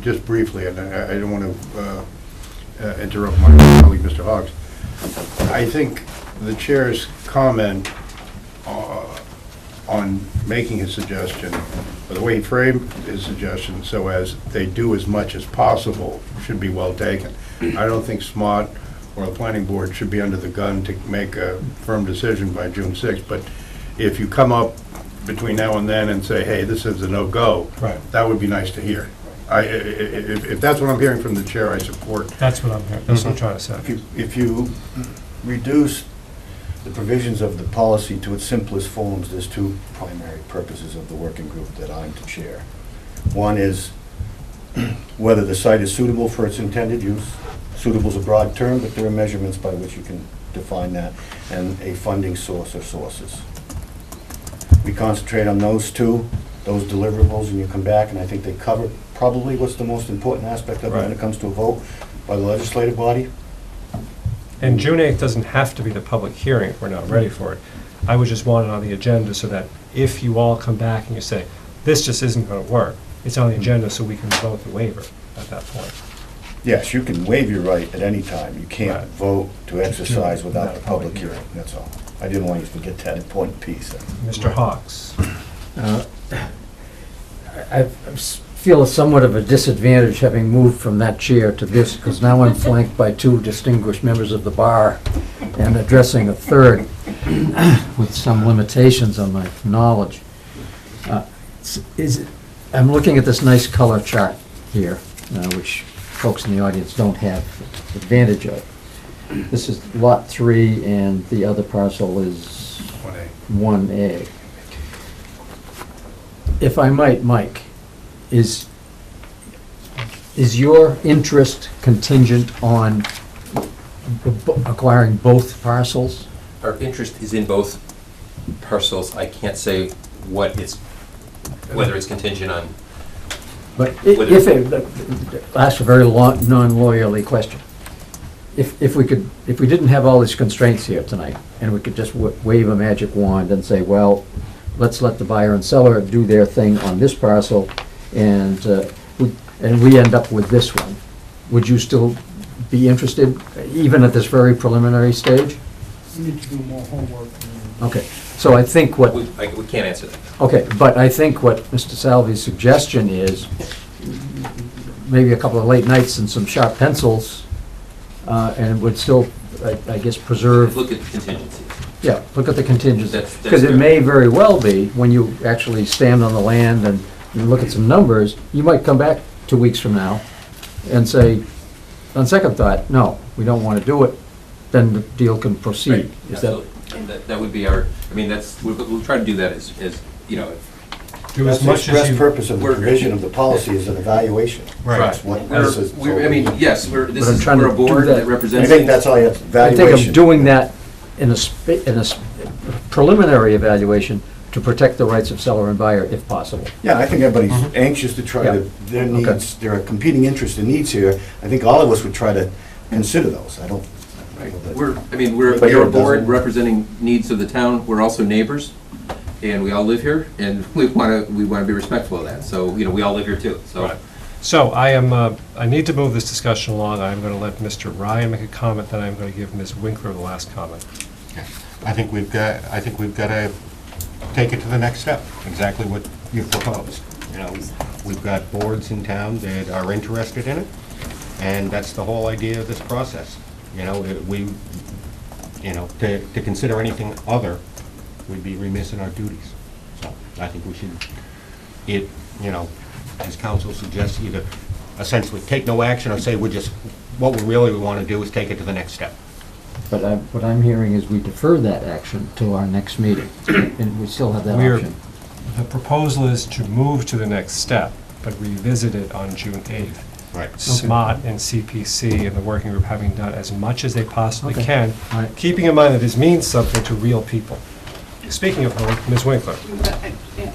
just briefly, and I don't want to interrupt my colleague, Mr. Hawks. I think the chair's comment on making his suggestion, or the way he framed his suggestion, so as they do as much as possible, should be well taken. I don't think SMART or the planning board should be under the gun to make a firm decision by June 6th, but if you come up between now and then and say, hey, this is a no-go, Right. that would be nice to hear. If that's what I'm hearing from the chair, I support. That's what I'm hearing. That's what I'm trying to say. If you reduce the provisions of the policy to its simplest forms, there's two primary purposes of the working group that I'm to chair. One is whether the site is suitable for its intended use. Suitable is a broad term, but there are measurements by which you can define that, and a funding source or sources. We concentrate on those two, those deliverables, and you come back, and I think they cover probably what's the most important aspect of it when it comes to a vote by the legislative body. And June 8th doesn't have to be the public hearing if we're not ready for it. I would just want it on the agenda so that if you all come back and you say, this just isn't going to work, it's on the agenda so we can vote the waiver at that point. Yes, you can waive your right at any time. You can't Right. vote to exercise without the public hearing, that's all. I didn't want you to forget that important piece. Mr. Hawks? I feel somewhat of a disadvantage having moved from that chair to this, because now I'm flanked by two distinguished members of the bar and addressing a third with some limitations on my knowledge. I'm looking at this nice color chart here, which folks in the audience don't have advantage of. This is Lot 3, and the other parcel is 1A. If I might, Mike, is your interest contingent on acquiring both parcels? Our interest is in both parcels. I can't say what it's, whether it's contingent on. But I'll ask a very non-lawyerly question. If we didn't have all these constraints here tonight, and we could just wave a magic wand and say, well, let's let the buyer and seller do their thing on this parcel, and we end up with this one, would you still be interested, even at this very preliminary stage? We need to do more homework. Okay, so I think what... We can't answer that. Okay, but I think what Mr. Salvi's suggestion is maybe a couple of late nights and some sharp pencils, and would still, I guess, preserve... Look at the contingencies. Yeah, look at the contingencies. That's Because it fair. may very well be, when you actually stand on the land and you look at some numbers, you might come back 2 weeks from now and say, on second thought, no, we don't want to do it, then the deal can proceed. Right, Is that... absolutely. And that would be our, I mean, we'll try to do that as, you know. Do That's as the much as express you... purpose of the provision of the policy is an evaluation. Right. That's what this is. I mean, yes, But I'm trying we're a to do board that. that represents. I think that's all you have, I evaluation. think of doing that in a preliminary evaluation to protect the rights of seller and buyer if possible. Yeah, I think everybody's anxious to try to, their Okay. needs, there are competing interests and needs here. I think all of us would try to consider those. I don't. We're But you're a it board doesn't- representing needs of the town, we're also neighbors, and we all live here, and we want to be respectful of that, so, we all live here too, so. Right. So I need to move this discussion along. I'm going to let Mr. Ryan make a comment, then I'm going to give Ms. Winkler the last comment. I think we've got to take it to the next step, exactly what you've proposed. We've got boards in town that are interested in it, and that's the whole idea of this process. To consider anything other, we'd be remiss in our duties. So I think we should, as council suggests, either essentially take no action or say what we really want to do is take it to the next step. But what I'm hearing is we defer that action till our next meeting, and we still have that option. The proposal is to move to the next step, but revisit it on June 8th. Right. SMAHT and CPC and the working group having done as much as they possibly Okay. can, All right. keeping in mind that this means something to real people. Speaking of whom, Ms. Winkler.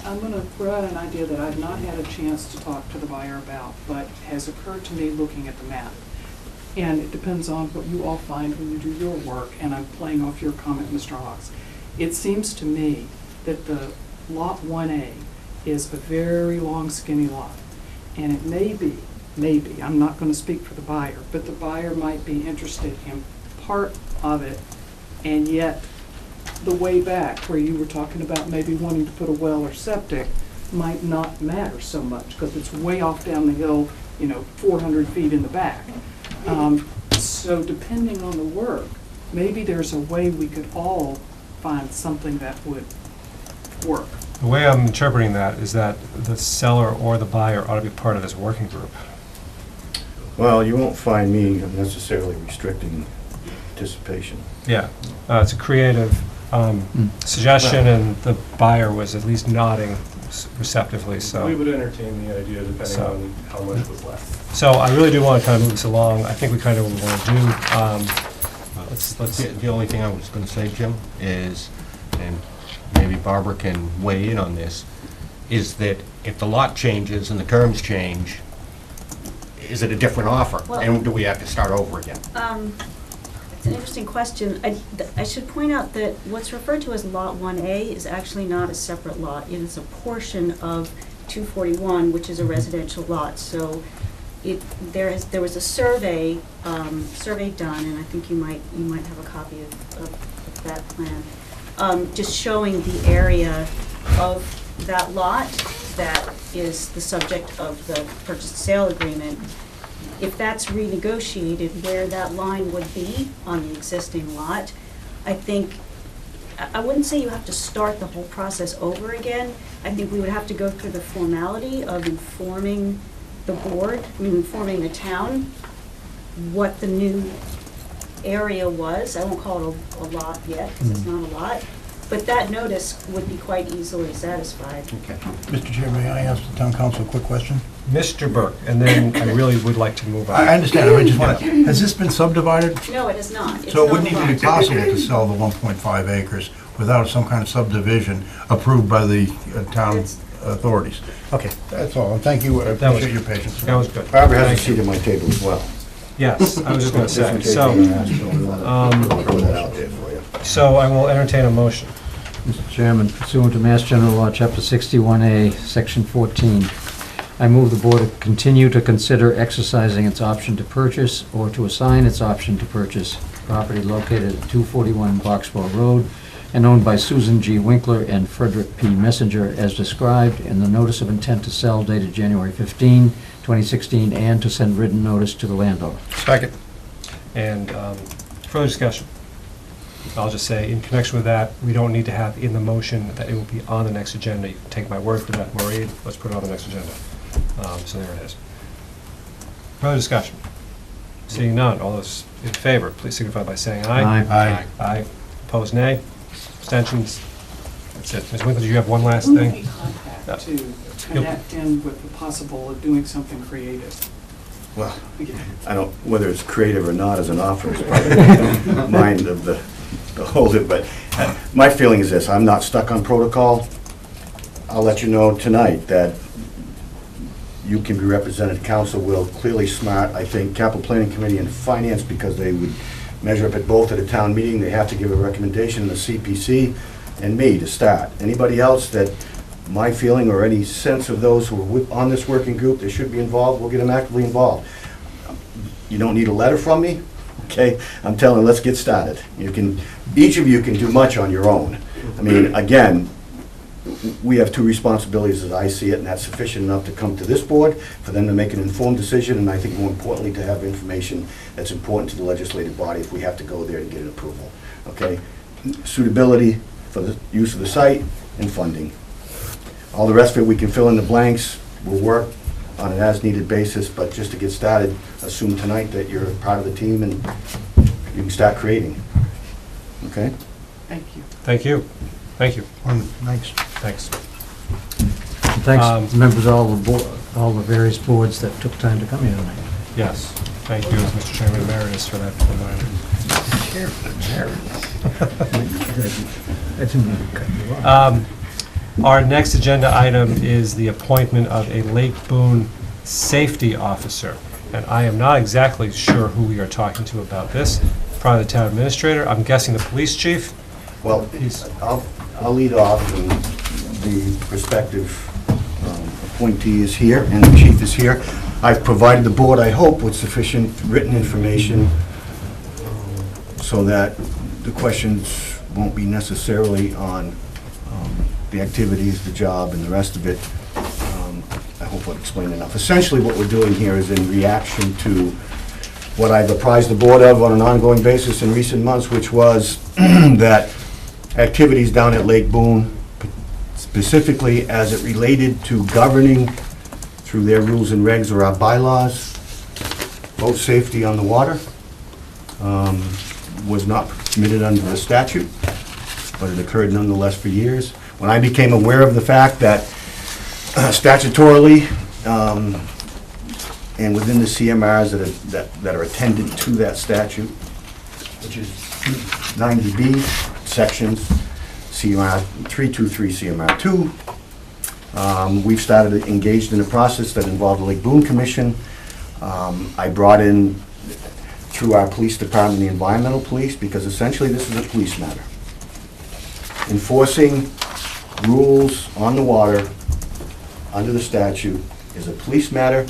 I'm going to throw out an idea that I've not had a chance to talk to the buyer about, but has occurred to me looking at the map. And it depends on what you all find when you do your work, and I'm playing off your comment, Mr. Hawks. It seems to me that the Lot 1A is a very long, skinny lot. And it may be, I'm not going to speak for the buyer, but the buyer might be interested in part of it, and yet the way back where you were talking about maybe wanting to put a well or septic might not matter so much because it's way off down the hill, 400 feet in the back. So depending on the work, maybe there's a way we could all find something that would work. The way I'm interpreting that is that the seller or the buyer ought to be part of this working group. Well, you won't find me necessarily restricting participation. Yeah, it's a creative suggestion, and the buyer was at least nodding receptively, so. We would entertain the idea depending So- on how much was left. So I really do want to kind of move this along. I think we kind of want to do, let's, The only thing I was going to say, Jim, is, and maybe Barbara can weigh in on this, is that if the lot changes and the terms change, is it a different offer? Well- And do we have to start over again? It's an interesting question. I should point out that what's referred to as Lot 1A is actually not a separate lot. It is a portion of 241, which is a residential lot. So there was a survey done, and I think you might have a copy of that plan, just showing the area of that lot that is the subject of the purchase and sale agreement. If that's renegotiated, where that line would be on the existing lot, I think, I wouldn't say you have to start the whole process over again. I think we would have to go through the formality of informing the board, informing the town what the new area was. I won't call it a lot yet, because it's not a lot, but that notice would be quite easily satisfied. Okay. Mr. Chair, may I ask the town council a quick question? Mr. Burke, and then I really would like to move on. I understand, I just want to, has this been subdivided? No, it is not. It's So it not wouldn't a even be lot. possible to sell the 1.5 acres without some kind of subdivision approved by the town It's- authorities? Okay, that's all. Thank you, I That was- appreciate your patience. That was good. Barbara has a Thank seat you. at my table as well. Yes, I was just going to say. Just in case So, anyone asks, I'll throw that out there for you. so I will entertain a motion. Mr. Chairman, pursuant to Mass General Law, Chapter 61A, Section 14, I move the board to continue to consider exercising its option to purchase or to assign its option to purchase property located at 241 Boxboro Road and owned by Susan G. Winkler and Frederick P. Messenger as described in the notice of intent to sell dated January 15, 2016, and to send written notice to the landowner. Second. And further discussion. I'll just say, in connection with that, we don't need to have in the motion that it will be on the next agenda. You can take my word for that, Maureen. Let's put it on the next agenda. So there it is. Further discussion. Seeing none, all those in favor, please signify by saying aye. Aye. Aye. Opposed, nay. Abstentions? That's it. Ms. Winkler, do you have one last Who thing? would we contact to connect in with the possible of doing something creative? Well, I don't, whether it's creative or not as an offer is probably the mind of the holder, but my feeling is this, I'm not stuck on protocol. I'll let you know tonight that you can be represented, council will, clearly SMART, I think, Capital Planning Committee and Finance, because they would measure up at both at a town meeting, they have to give a recommendation, the CPC, and me to start. Anybody else that, my feeling or any sense of those who are on this working group, they should be involved, we'll get them actively involved. You don't need a letter from me, okay? I'm telling you, let's get started. You can, each of you can do much on your own. I mean, again, we have two responsibilities as I see it, and that's sufficient enough to come to this board, for them to make an informed decision, and I think more importantly, to have information that's important to the legislative body if we have to go there to get an approval, okay? Suitability for the use of the site and funding. All the rest of it, we can fill in the blanks. We'll work on an as-needed basis, but just to get started, assume tonight that you're part of the team and you can start creating, okay? Thank you. Thank you. Thank you. Thanks. Thanks. Thanks, members of all the various boards that took time to come here tonight. Yes, thank you, Mr. Chairman Emeritus, for that reminder. Our next agenda item is the appointment of a Lake Boone safety officer. And I am not exactly sure who we are talking to about this. Probably the town administrator. I'm guessing the police chief. Well, I'll lead off, and the prospective appointee is here, and the chief is here. I've provided the board, I hope, with sufficient written information so that the questions won't be necessarily on the activities, the job, and the rest of it. I hope I've explained enough. Essentially, what we're doing here is in reaction to what I've apprised the board of on an ongoing basis in recent months, which was that activities down at Lake Boone, specifically as it related to governing through their rules and regs or our bylaws, boat safety on the water, was not permitted under the statute, but it occurred nonetheless for years. When I became aware of the fact that statutorily and within the CMRs that are attendant to that statute, which is 90B sections, CMR 323, CMR 2, we've started engaged in a process that involved the Lake Boone Commission. I brought in, through our police department, the environmental police, because essentially this is a police matter. Enforcing rules on the water under the statute is a police matter,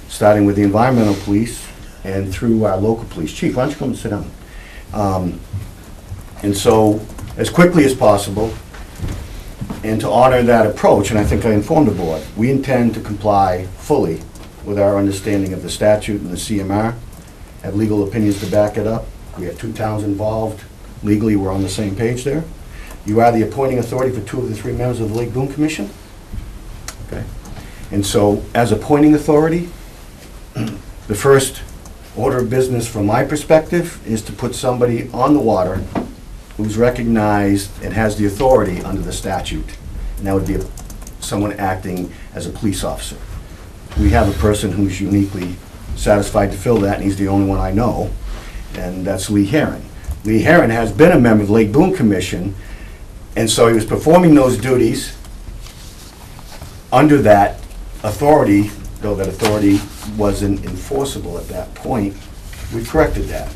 starting with the environmental police and through our local police. Chief, why don't you come and sit down? And so, as quickly as possible, and to honor that approach, and I think I informed the board, we intend to comply fully with our understanding of the statute and the CMR, have legal opinions to back it up. We have two towns involved. Legally, we're on the same page there. You are the appointing authority for two of the three members of the Lake Boone Commission. Okay. And so, as appointing authority, the first order of business from my perspective is to put somebody on the water who's recognized and has the authority under the statute. And that would be someone acting as a police officer. We have a person who's uniquely satisfied to fill that, and he's the only one I know, and that's Lee Herron. Lee Herron has been a member of the Lake Boone Commission, and so he was performing those duties under that authority, though that authority wasn't enforceable at that point. We corrected that.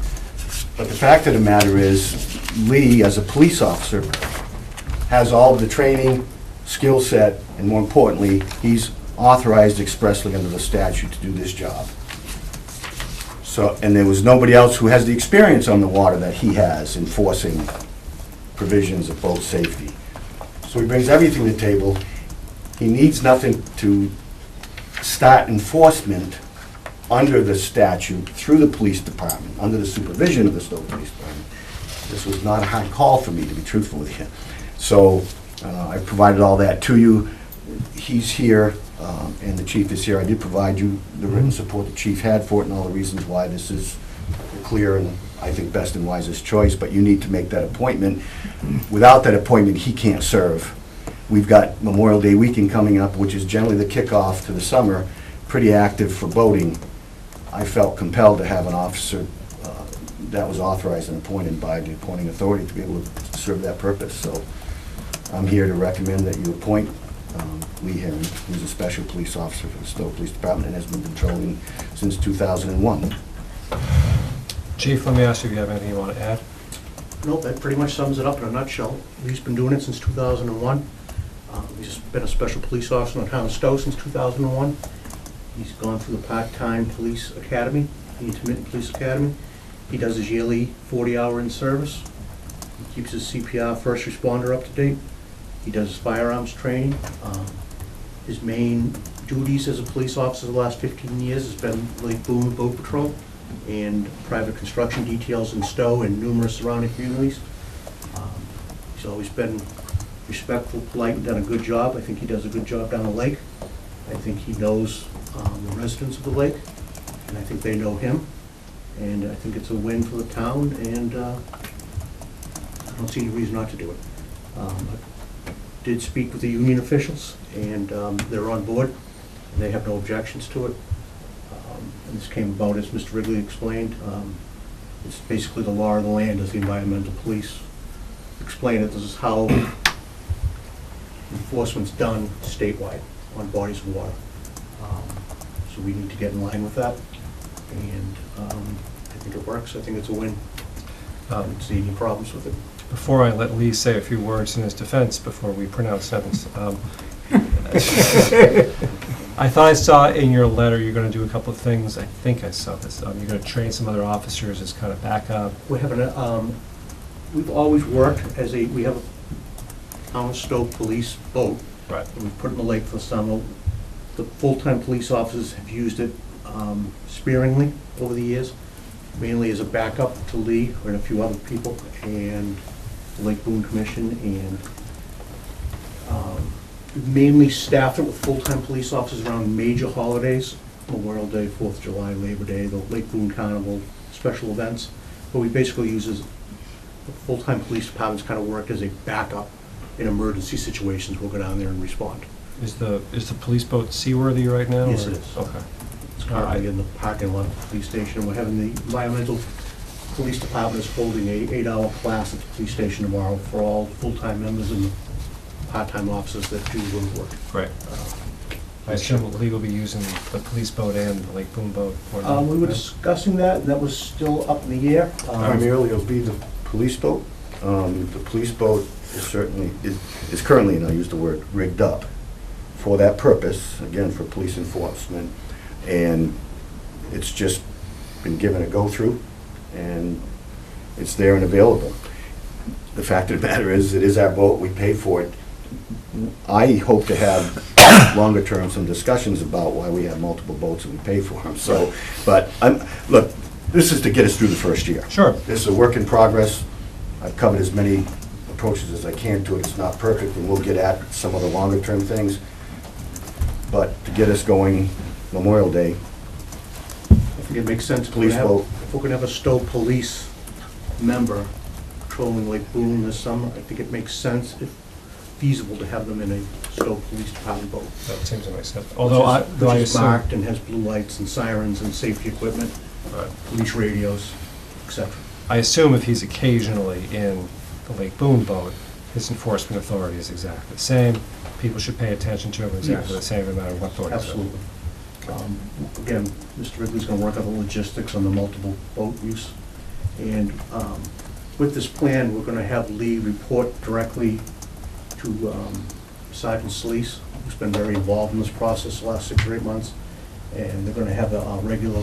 But the fact of the matter is, Lee, as a police officer, has all of the training, skill set, and more importantly, he's authorized expressly under the statute to do this job. So, and there was nobody else who has the experience on the water that he has enforcing provisions of boat safety. So he brings everything to the table. He needs nothing to start enforcement under the statute through the police department, under the supervision of the Stow Police Department. This was not a high call for me, to be truthful with you. So I provided all that to you. He's here, and the chief is here. I did provide you the written support the chief had for it and all the reasons why this is a clear and I think best and wisest choice, but you need to make that appointment. Without that appointment, he can't serve. We've got Memorial Day weekend coming up, which is generally the kickoff to the summer, pretty active for boating. I felt compelled to have an officer that was authorized and appointed by the appointing authority to be able to serve that purpose. So I'm here to recommend that you appoint Lee Herron, who's a special police officer for the Stow Police Department and has been patrolling since 2001. Chief, let me ask you if you have anything you want to add? Nope, that pretty much sums it up in a nutshell. He's been doing it since 2001. He's been a special police officer in the town of Stow since 2001. He's gone through the part-time police academy, the intermittent police academy. He does his yearly 40-hour in service. He keeps his CPR first responder up to date. He does his firearms training. His main duties as a police officer the last 15 years has been Lake Boon Boat Patrol and private construction details in Stow and numerous surrounding communities. He's always been respectful, polite, and done a good job. I think he does a good job down the lake. I think he knows the residents of the lake, and I think they know him. And I think it's a win for the town, and I don't see any reason not to do it. I did speak with the union officials, and they're on board, and they have no objections to it. And this came about, as Mr. Wrigley explained, it's basically the law of the land, as the environmental police explain it. This is how enforcement's done statewide on bodies of water. So we need to get in line with that, and I think it works. I think it's a win. I don't see any problems with it. Before I let Lee say a few words in his defense, before we pronounce sentence, I thought I saw in your letter you're going to do a couple of things. I think I saw this. You're going to train some other officers as kind of backup. We have we've always worked as we have a town of Stow police boat. Right. And we put it in the lake for the summer. The full-time police officers have used it sparingly over the years, mainly as a backup to Lee and a few other people, and the Lake Boon Commission, and mainly staffed it with full-time police officers around major holidays, Memorial Day, 4th of July, Labor Day, the Lake Boon Carnival, special events. But we basically use as the full-time police departments kind of work as a backup in emergency situations. We'll go down there and respond. Is the police boat seaworthy right now? Yes, or- it is. Okay. It's currently in the parking lot of the police station. We're having the environmental police department is holding a 8-hour class at the police station tomorrow for all full-time members and part-time officers that do road work. Great. I assume Lee will be using the police boat and the Lake Boon boat. or not? We were discussing that, and that was still up in the air. Primarily, it'll be the police boat. The police boat is currently, and I use the word, rigged up for that purpose, again, for police enforcement. And it's just been given a go-through, and it's there and available. The fact of the matter is, it is our boat, we pay for it. I hope to have longer term some discussions about why we have multiple boats and we pay for them, so, but, look, this is to get us through the first year. Sure. This is a work in progress. I've covered as many approaches as I can to it. It's not perfect, and we'll get at some of the longer term things. But to get us going Memorial Day, I think it makes sense. Police boat. If we're gonna have a Stow police member patrolling Lake Boon this summer, I think it makes sense, if feasible, to have them in a Stow Police Department boat. That seems to make sense. Although I Which is assume. marked and has blue lights and sirens and safety equipment, Right. police radios, etc. I assume if he's occasionally in the Lake Boon boat, his enforcement authority is exactly the same. People should pay attention to him exactly Yes. the same, no matter what boat he's in. Absolutely. Again, Mr. Ridley's gonna work out the logistics on the multiple boat use. And with this plan, we're gonna have Lee report directly to Sergeant Solis, who's been very involved in this process the last 6 or 8 months. And they're gonna have regular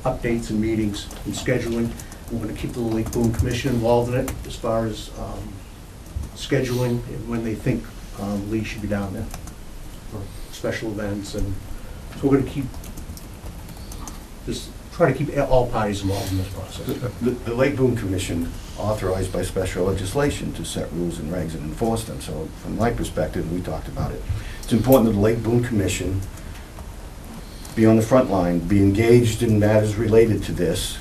updates and meetings and scheduling. We're gonna keep the Lake Boon Commission involved in it as far as scheduling and when they think Lee should be down there for special events. And so we're gonna try to keep all parties involved in this process. the Lake Boon Commission authorized by special legislation to set rules and regs and enforce them. So from my perspective, we talked about it. It's important that the Lake Boon Commission be on the front line, be engaged in matters related to this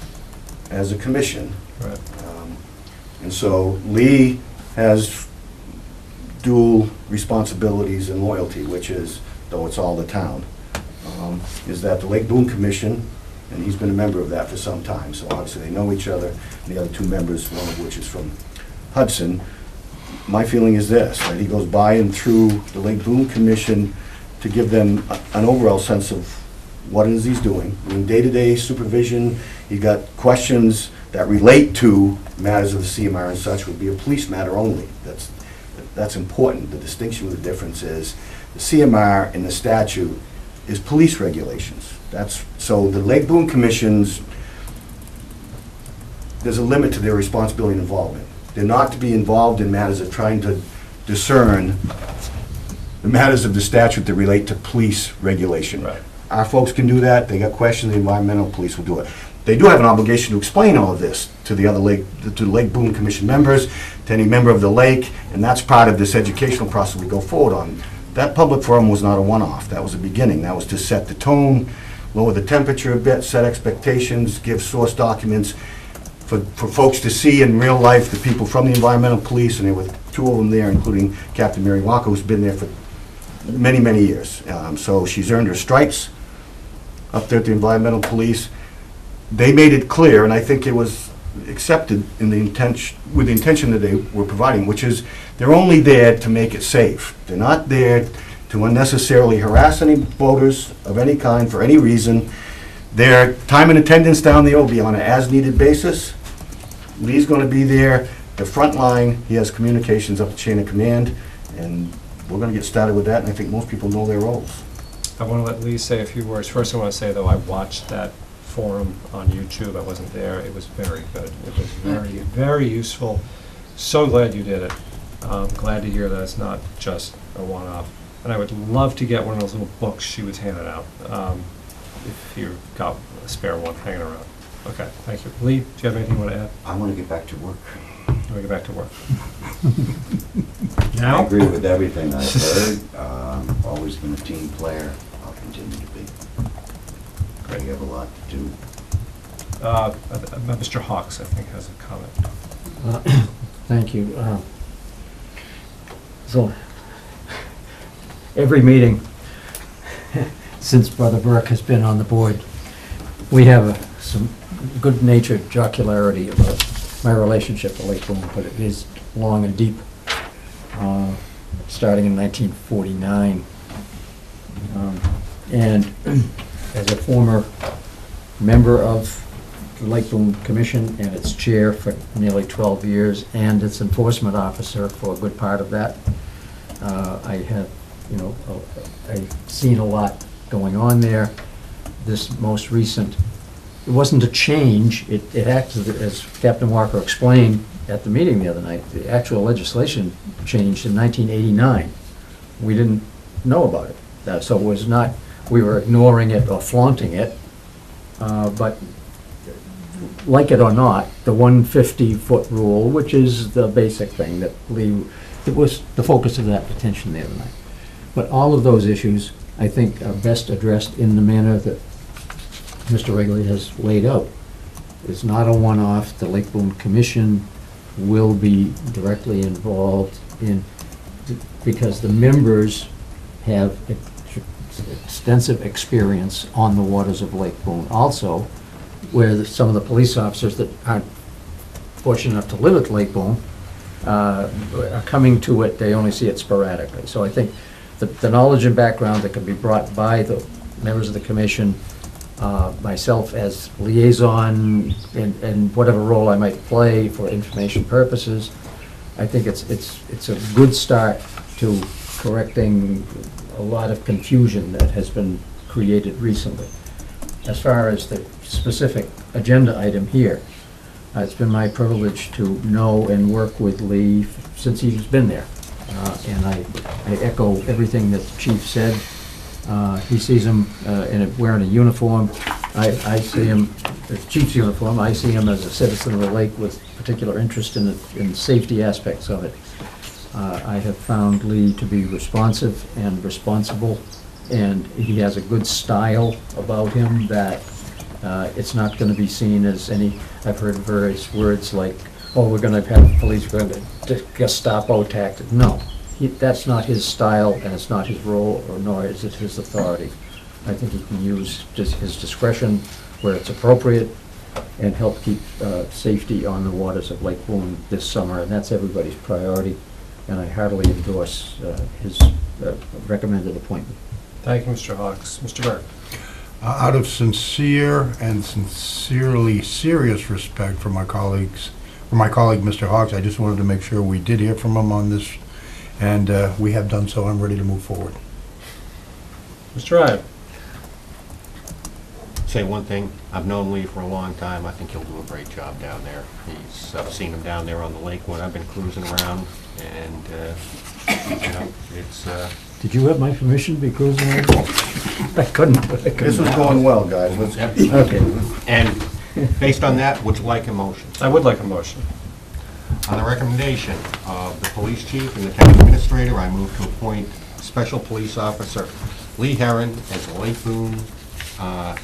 as a commission. Right. And so Lee has dual responsibilities and loyalty, which is, though it's all the town, is that the Lake Boon Commission, and he's been a member of that for some time, so obviously they know each other, and the other 2 members, one of which is from Hudson, my feeling is this, that he goes by and through the Lake Boon Commission to give them an overall sense of what it is he's doing. In day-to-day supervision, you got questions that relate to matters of the CMR and such would be a police matter only. That's important. The distinction with the difference is the CMR in the statute is police regulations. So the Lake Boon Commissions, there's a limit to their responsibility and involvement. They're not to be involved in matters of trying to discern the matters of the statute that relate to police regulation. Right. Our folks can do that. They got questions, the environmental police will do it. They do have an obligation to explain all of this to the Lake Boon Commission members, to any member of the lake, and that's part of this educational process we go forward on. That public forum was not a one-off. That was a beginning. That was to set the tone, lower the temperature a bit, set expectations, give source documents for folks to see in real life, the people from the environmental police, and there were two of them there, including Captain Mary Walker, who's been there for many, many years. So she's earned her stripes up there at the environmental police. They made it clear, and I think it was accepted in the with the intention that they were providing, which is they're only there to make it safe. They're not there to unnecessarily harass any voters of any kind for any reason. Their time and attendance down there will be on an as-needed basis. Lee's going to be there, the front line. He has communications up the chain of command, and we're going to get started with that, and I think most people know their roles. I want to let Lee say a few words. First, I want to say, though, I watched that forum on YouTube. I wasn't there. It was very good. It was very, very useful. So glad you did it. Glad to hear that it's not just a one-off. And I would love to get one of those little books she was handing out, if you got a spare one hanging around. Okay, thank you. Lee, do you have anything you want to add? I want to get back to work. You want to get back to work? I Now? agree with everything I've heard. Always been a team player. I'll continue to be. You have a lot to do. Mr. Hawks, I think, has a comment. Thank you. So, every meeting since Brother Burke has been on the board, we have some good-natured jocularity about my relationship to Lake Boon, but it is long and deep, starting in 1949. And as a former member of the Lake Boon Commission and its chair for nearly 12 years, and its enforcement officer for a good part of that, I have, I've seen a lot going on there. This most recent, it wasn't a change, it acted, as Captain Walker explained at the meeting the other night, the actual legislation changed in 1989. We didn't know about it. So it was not, we were ignoring it or flaunting it, but like it or not, the 150-foot rule, which is the basic thing that it was the focus of that detention the other night. But all of those issues, I think, are best addressed in the manner that Mr. Wrigley has laid out. It's not a one-off. The Lake Boon Commission will be directly involved in, because the members have extensive experience on the waters of Lake Boon. Also, where some of the police officers that aren't fortunate enough to live at Lake Boon are coming to it, they only see it sporadically. So I think the knowledge and background that can be brought by the members of the commission, myself as liaison, and whatever role I might play for information purposes, I think it's a good start to correcting a lot of confusion that has been created recently. As far as the specific agenda item here, it's been my privilege to know and work with Lee since he's been there. And I echo everything that the chief said. He sees him wearing a uniform. I see him, the chief's uniform, I see him as a citizen of the lake with particular interest in the safety aspects of it. I have found Lee to be responsive and responsible, and he has a good style about him that it's not going to be seen as any, I've heard various words like, oh, we're going to have police, we're going to Gestapo tactic. No, that's not his style, and it's not his role, or nor is it his authority. I think he can use just his discretion where it's appropriate and help keep safety on the waters of Lake Boon this summer, and that's everybody's priority. and I heartily endorse his recommended appointment. Thank you, Mr. Hawks. Mr. Burke? Out of sincere and sincerely serious respect for my colleague, Mr. Hawks, I just wanted to make sure we did hear from him on this, and we have done so. I'm ready to move forward. Mr. Ryan? Say one thing, I've known Lee for a long time, I think he'll do a great job down there. I've seen him down there on the lake when I've been cruising around, and, it's, Did you have my permission to be cruising around? I couldn't. This was going well, guys. Let's Okay. and based on that, would you like a motion? I would like a motion. On the recommendation of the police chief and the town administrator, I move to appoint Special Police Officer Lee Heron as the Lake Boone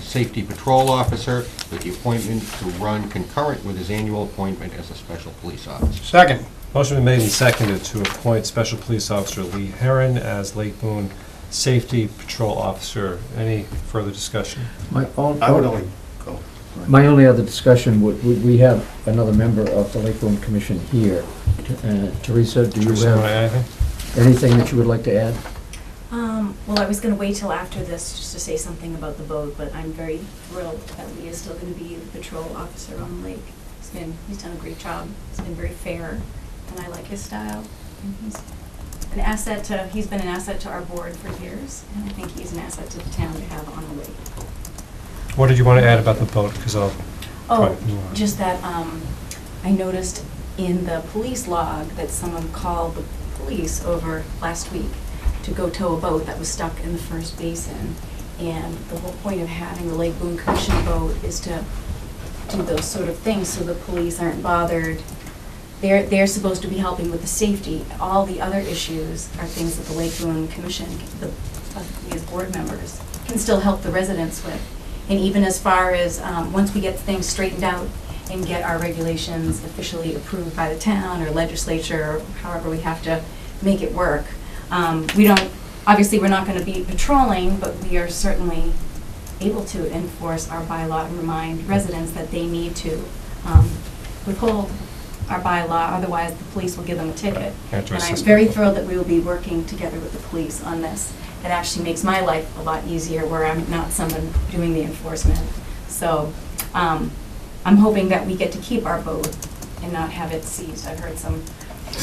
Safety Patrol Officer, with the appointment to run concurrent with his annual appointment as a Special Police Officer. Second. Motion been made and seconded to appoint Special Police Officer Lee Heron as Lake Boone Safety Patrol Officer. Any further discussion? I would only go. My only other discussion we have another member of the Lake Boone Commission here. Teresa, do you Teresa, want to have add anything? anything that you would like to add? Well, I was going to wait till after this just to say something about the boat, but I'm very thrilled that Lee is still going to be the patrol officer on the lake. He's done a great job. He's been very fair, and I like his style. And he's been an asset to our board for years, and I think he's an asset to the town to have on the lake. What did you want to add about the boat? Because I'll... Oh, just that I noticed in the police log that someone called the police over last week to go tow a boat that was stuck in the first basin. And the whole point of having the Lake Boone Commission boat is to do those sort of things so the police aren't bothered. They're supposed to be helping with the safety. All the other issues are things that the Lake Boone Commission, we as board members, can still help the residents with. And even as far as, once we get things straightened out and get our regulations officially approved by the town or legislature, or however we have to make it work, obviously we're not gonna be patrolling, but we are certainly able to enforce our bylaw and remind residents that they need to withhold our bylaw, otherwise the police will give them a ticket. And I'm very thrilled that we will be working together with the police on this. It actually makes my life a lot easier where I'm not someone doing the enforcement. So I'm hoping that we get to keep our boat and not have it seized. I've heard some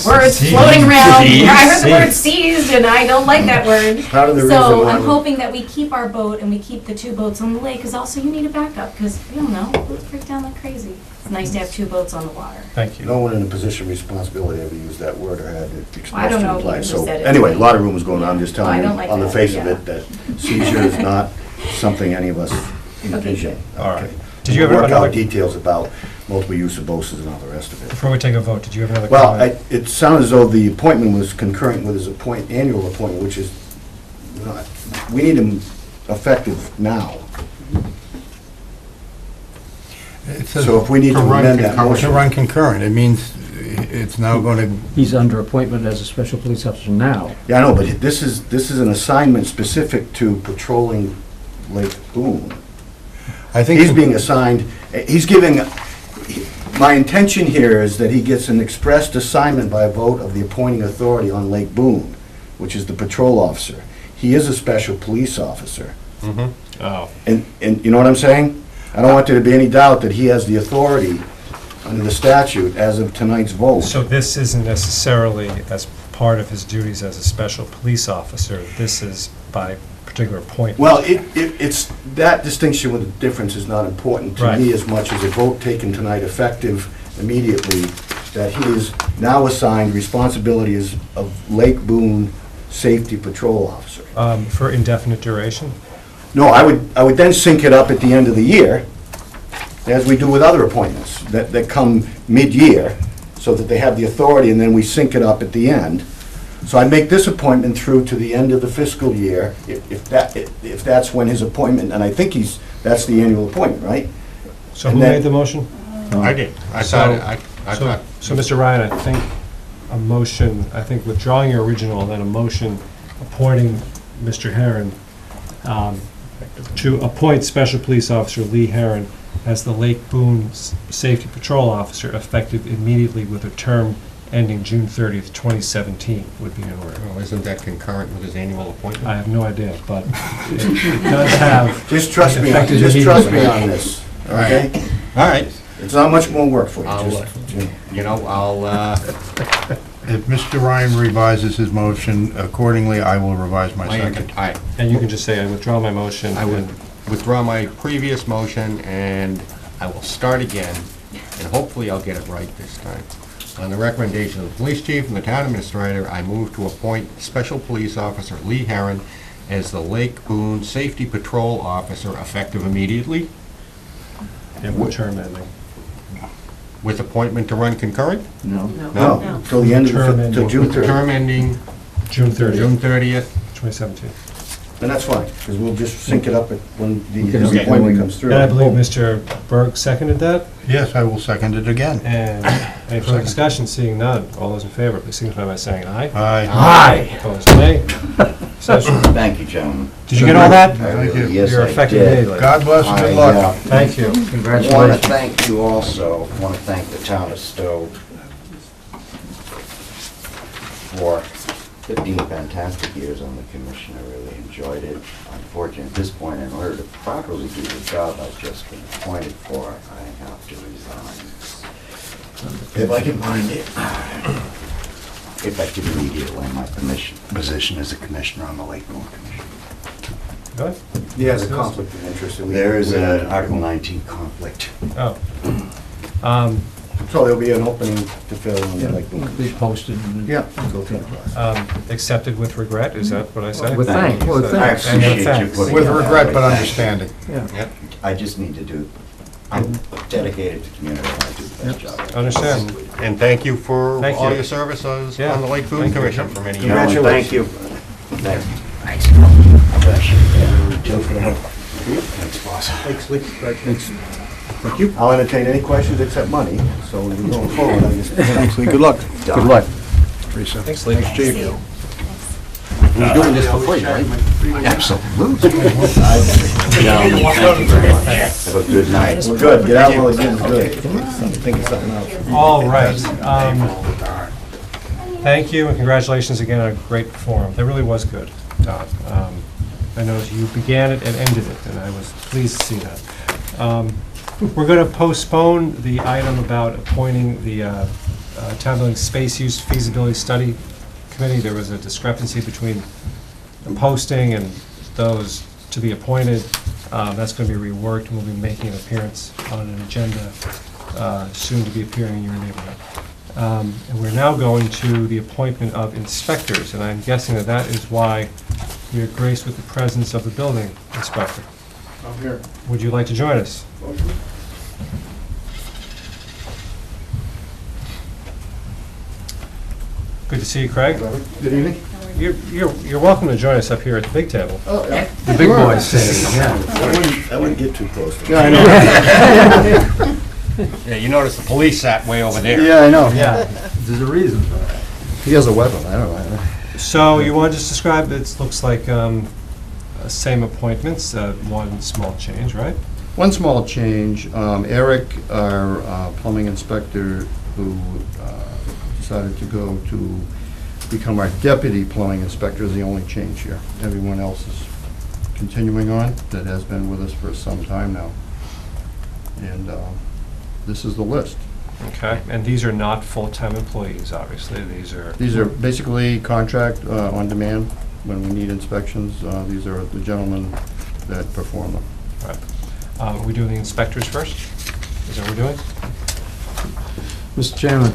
words floating around. I heard the word seized, and I don't like that word. Part of the reason So why I'm hoping that we keep our boat and we keep the two boats on the lake, because also you need a backup, because we don't know, boats break down like crazy. It's nice to have two boats on the water. Thank you. No one in a position of responsibility ever used that word or had it expressed I don't to know imply. who So said it. anyway, a lot of rumors going on. I'm just Well, I telling you, don't like on the that, face of yeah. it, that seizure is not something any of us envision. All right. Okay. Did you have We'll work another- out details about multiple use of boats and all the rest of it. Before we take a vote, did you have another Well, comment? it sounded as though the appointment was concurrent with his annual appointment, which is not, we need him effective now. It says So if we need to run amend that concurrent- motion. To run concurrent, it means it's now going to, He's under appointment as a special police officer now. Yeah, I know, but this is an assignment specific to patrolling Lake Boone. I think... He's being assigned, he's giving, my intention here is that he gets an expressed assignment by a vote of the appointing authority on Lake Boone, which is the patrol officer. He is a special police officer. Oh. And you know what I'm saying? I don't want there to be any doubt that he has the authority under the statute as of tonight's vote. So this isn't necessarily as part of his duties as a special police officer. This is by particular appointment. Well, it's, that distinction with the difference is not important to Right. me as much as a vote taken tonight effective immediately, that he is now assigned responsibilities of Lake Boone Safety Patrol Officer. For indefinite duration? No, I would then sync it up at the end of the year, as we do with other appointments that come mid-year, so that they have the authority, and then we sync it up at the end. So I make this appointment through to the end of the fiscal year, if that's when his appointment, and I think that's the annual appointment, right? So And who then- made the motion? I did. I thought... So, Mr. Ryan, I think a motion, I think withdrawing your original, and then a motion appointing Mr. Heron, to appoint Special Police Officer Lee Heron as the Lake Boone Safety Patrol Officer, effective immediately with a term ending June 30th, 2017 would be in order. Well, isn't that concurrent with his annual appointment? I have no idea, but it does have. Just trust me, effective just trust me immediately. on this, okay? All right. It's not much more work for you, I'll, just, you know, I'll, If Mr. Ryan revises his motion accordingly, I will revise my second. all right. And you can just say, I withdraw my motion. I would and- withdraw my previous motion, and I will start again, and hopefully I'll get it right this time. On the recommendation of the police chief and the town administrator, I move to appoint Special Police Officer Lee Herron as the Lake Boone Safety Patrol Officer effective immediately, And what term ending? with appointment to run concurrent, no, till the end of, Term till ending. June with the 30th. term ending June 30th, June 30th. 2017. And that's fine, because we'll just sync it up when We the can appointment appoint- comes through. And I believe Mr. Berg seconded that. Yes, I will second it again. And any further discussion? Seeing none. All those in favor, please signify by saying aye. Aye. Opposed, nay. Abstentions? Thank you, gentlemen. Did you get all that? I Thank you. really, yes, You're I effective did. immediately. God bless and good I, luck. Thank you. want to Congratulations. thank you also, want to thank the town of Stow for 15 fantastic years on the commission. I really enjoyed it. Unfortunately, at this point, in order to properly do the job I've just been appointed for, I have to resign. If I can find it. Effective immediately, my position as a commissioner on the Lake Boone Commission. Good? He has a conflict of interest. and we- There is an Article 19 conflict. Oh. So there'll be an opening to fill in, like, Be posted. and yeah. Go through the process. Accepted with regret, is that what I say? With thanks, with I thanks. appreciate you thanks. putting With it that regret way. but Thank you. understanding. Yeah. I just need to do, I'm dedicated to community, I want to do the best job. Understand. And thank you for Thank all you. your services Yeah. on the Lake Boone Thank you. Commission for many years. Gentlemen, thank you. Thanks. Thanks, boss. Thanks, Lee. Thank you. I'll entertain any questions except money, so we're going forward. I just, thanks, Lee. Good luck. Good luck. Teresa. Thanks, Lee. Chief. We're doing this for free, right? Absolutely. Gentlemen, thank you very much. Have a good night. We're good. Get out while the getting's good. Think of something else. All right. Thank you and congratulations again on a great forum. That really was good, Don. I know you began it and ended it, and I was pleased to see that. We're going to postpone the item about appointing the Town Building Space Use Feasibility Study Committee. There was a discrepancy between the posting and those to be appointed. That's going to be reworked, and we'll be making an appearance on an agenda soon to be appearing in your neighborhood. And we're now going to the appointment of inspectors, and I'm guessing that that is why we are graced with the presence of the building inspector. I'm here. Would you like to join us? Good to see you, Craig. Good evening. You're welcome to join us up here at the big table. Oh, yeah. The big boys say, yeah. I wouldn't get too close to it. Yeah, I know. Yeah, you notice the police sat way over there. Yeah, I know. Yeah. There's a reason for that. He has a weapon, I don't know. So you want to just describe, it looks like same appointments, one small change, right? One small change, Eric, our plumbing inspector, who decided to go to become our deputy plumbing inspector, is the only change here. Everyone else is continuing on, that has been with us for some time now. And this is the list. Okay, and these are not full-time employees, obviously, these are... These are basically contract on demand when we need inspections. These are the gentlemen that perform them. Right. We doing the inspectors first? Is that what we're doing? Mr. Chairman,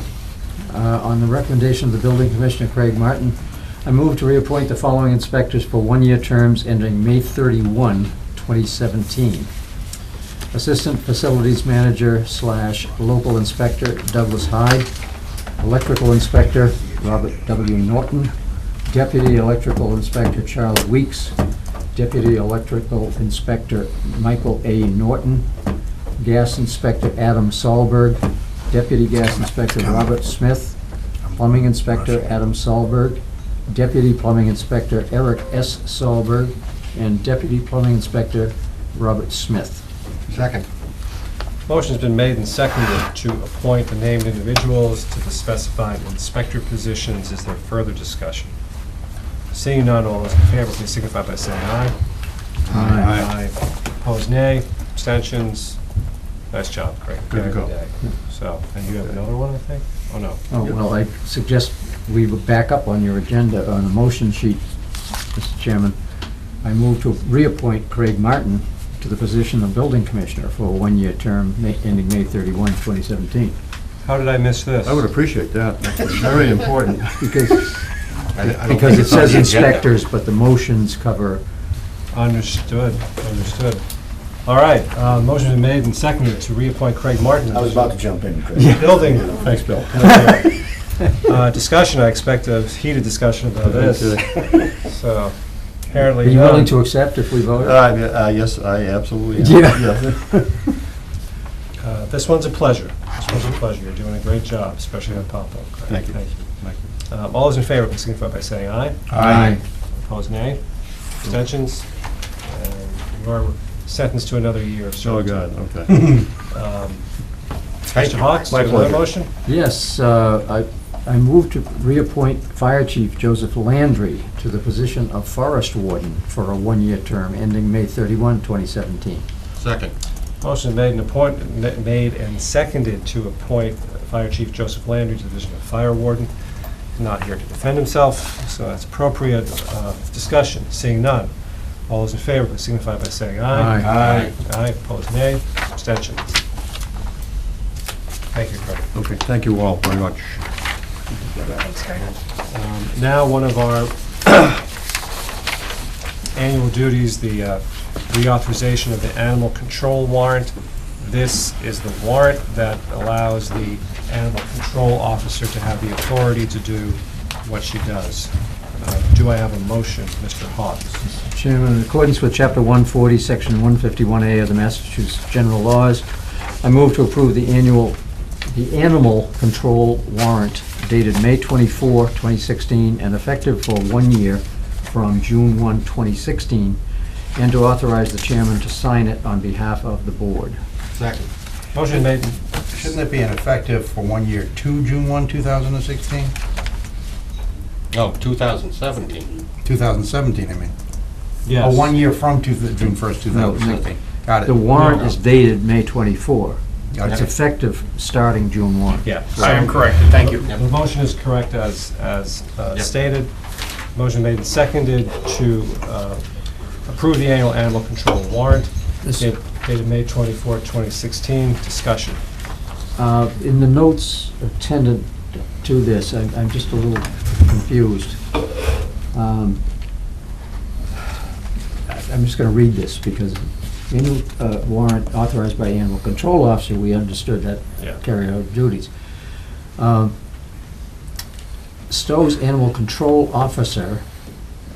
on the recommendation of the Building Commissioner Craig Martin, I move to reappoint the following inspectors for one-year terms ending May 31, 2017. Assistant Facilities Manager / Local Inspector Douglas Hyde. Electrical Inspector Robert W. Norton. Deputy Electrical Inspector Charles Weeks. Deputy Electrical Inspector Michael A. Norton. Gas Inspector Adam Solberg. Deputy Gas Inspector Robert Smith. Plumbing Inspector Adam Solberg. Deputy Plumbing Inspector Eric S. Solberg. And Deputy Plumbing Inspector Robert Smith. Second. Motion's been made and seconded to appoint the named individuals to the specified inspector positions. Is there further discussion? Seeing none, all those in favor, please signify by saying aye. Aye. Opposed, nay. Abstentions? Nice job, Craig. Good to go. Day. So, and you have another one, I think? Oh, no. Oh, well, I suggest we would back up on your agenda, on the motion sheet, Mr. Chairman. I move to reappoint Craig Martin to the position of building commissioner for a one-year term ending May 31, 2017. How did I miss this? I would appreciate that. It's very important. Because I don't because think it it's on says the agenda. inspectors, but the motions cover, Understood. All right, motion's been made and seconded to reappoint Craig Martin. I was about to jump in, Craig. Building. Thanks, Bill. Discussion, I expect a heated discussion about this. So, are apparently. you willing to accept if we vote? Yes, I absolutely am. Yeah. This one's a pleasure. This one's a pleasure. You're doing a great job, especially on pop-up. Craig. Thank you. All those in favor, please signify by saying aye. Aye. Opposed, nay. Abstentions? And you are sentenced to another year of Oh, servitude. God, okay. Mr. Hawks, do My you have another pleasure. motion? Yes, I move to reappoint Fire Chief Joseph Landry to the position of Forest Warden for a one-year term ending May 31, 2017. Second. Motion made and seconded to appoint Fire Chief Joseph Landry to the position of Fire Warden. Not here to defend himself, so that's appropriate. Discussion, seeing none. All those in favor, please signify by saying aye. Aye. Aye, opposed, nay. Abstentions? Thank you, Craig. Okay, thank you all very much. Now, one of our annual duties, the reauthorization of the animal control warrant. This is the warrant that allows the animal control officer to have the authority to do what she does. Do I have a motion, Mr. Hawks? Mr. Chairman, in accordance with Chapter 140, Section 151A of the Massachusetts General Laws, I move to approve the animal control warrant dated May 24, 2016, and effective for 1 year from June 1, 2016, and to authorize the chairman to sign it on behalf of the board. Second. Motion made. Shouldn't it be an effective for 1 year to June 1, 2016? No, 2017. 2017, I mean. Yes. Oh, 1 year from June 1st, 2016. Got it. The warrant is dated May 24. Got It's it. effective starting June 1. Yeah. I am corrected, thank you. The motion is correct as stated. Motion made and seconded to approve the annual animal control warrant dated May 24, 2016. Discussion. In the notes attendant to this, I'm just a little confused. I'm just going to read this because annual warrant authorized by animal control officer, we understood that Yeah. carry out duties. Stow's animal control officer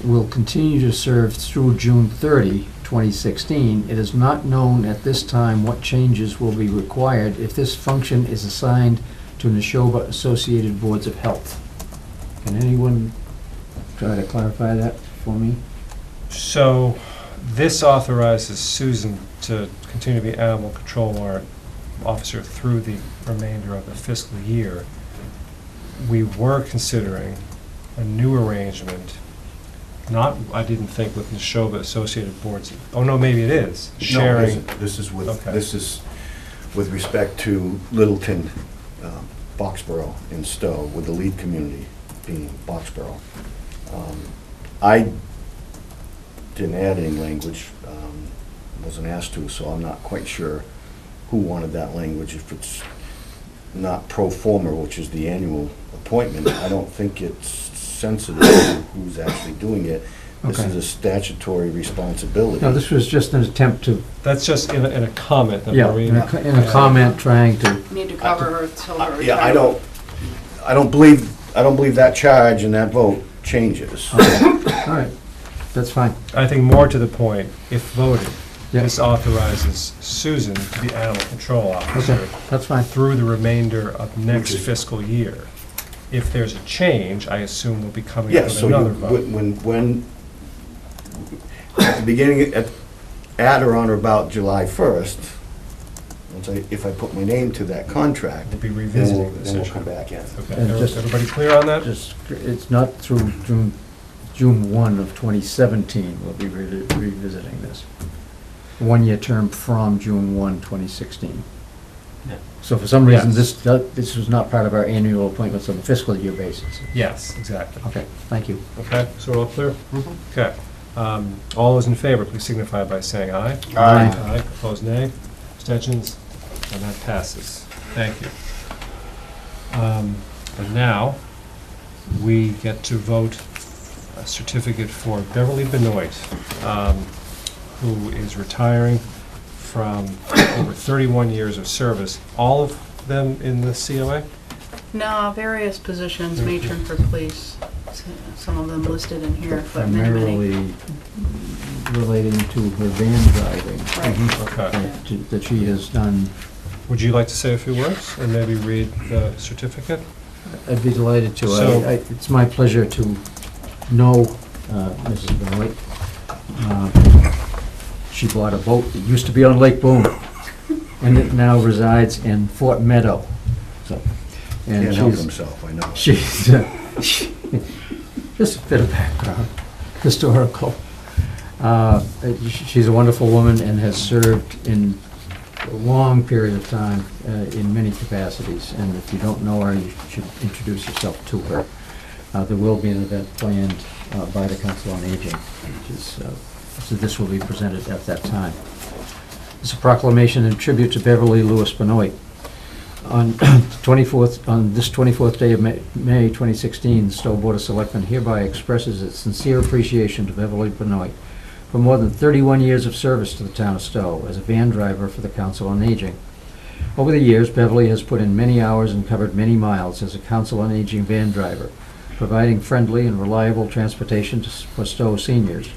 will continue to serve through June 30, 2016. It is not known at this time what changes will be required if this function is assigned to Neshoba Associated Boards of Health. Can anyone try to clarify that for me? So this authorizes Susan to continue to be animal control warrant officer through the remainder of the fiscal year. We were considering a new arrangement, not, I didn't think, with Neshoba Associated Boards. Oh, no, maybe it is. No, it Sharing. isn't. This is Okay. with respect to Littleton, Boxboro, and Stow, with the lead community being Boxboro. I didn't add any language, wasn't asked to, so I'm not quite sure who wanted that language. If it's not pro forma, which is the annual appointment, I don't think it's sensitive to who's actually doing it. This Okay. is a statutory responsibility. No, this was just an attempt to, That's just in a comment that yeah, Marie. in a comment trying to, Need to cover her till her Yeah, I retirement. don't believe that charge and that vote changes. all right, that's fine. I think more to the point, if voted, Yeah. this authorizes Susan to be animal control officer Okay, that's fine. through the remainder of next Okay. fiscal year. If there's a change, I assume we'll be coming up Yeah, with so another vote. when, at the beginning, at or on or about July 1st, if I put my name to that contract, We'll be revisiting this then we'll issue. come back in. Okay, And just- everybody clear on that? Just, it's not through June 1 of 2017 we'll be revisiting this. One-year term from June 1, 2016. Yeah. So for some reason, Yes. this was not part of our annual appointments on a fiscal year basis. Yes, exactly. Okay, thank you. Okay, so we're all clear? Okay. All those in favor, please signify by saying aye. Aye. Aye, opposed nay, abstentions, and that passes. Thank you. And now, we get to vote a certificate for Beverly Benoit, who is retiring from over 31 years of service. All of them in the COA? No, various positions, matron for police, some of them listed in here, but many, many. Primarily relating to her van driving. Right. Okay. That she has done. Would you like to say a few words and maybe read the certificate? I'd be delighted to. So- It's my pleasure to know Mrs. Benoit. She bought a boat that used to be on Lake Boon, and it now resides in Fort Meadow. So, and Can't help she's- himself, I know. She's, just a bit of background, historical. She's a wonderful woman and has served in a long period of time in many capacities. And if you don't know her, you should introduce yourself to her. There will be an event planned by the Council on Aging, which is, so this will be presented at that time. It's a proclamation in tribute to Beverly Lewis Benoit. On this 24th day of May 2016, the Stow Board of Selectmen hereby expresses its sincere appreciation to Beverly Benoit for more than 31 years of service to the town of Stow as a van driver for the Council on Aging. Over the years, Beverly has put in many hours and covered many miles as a Council on Aging van driver, providing friendly and reliable transportation for Stow seniors.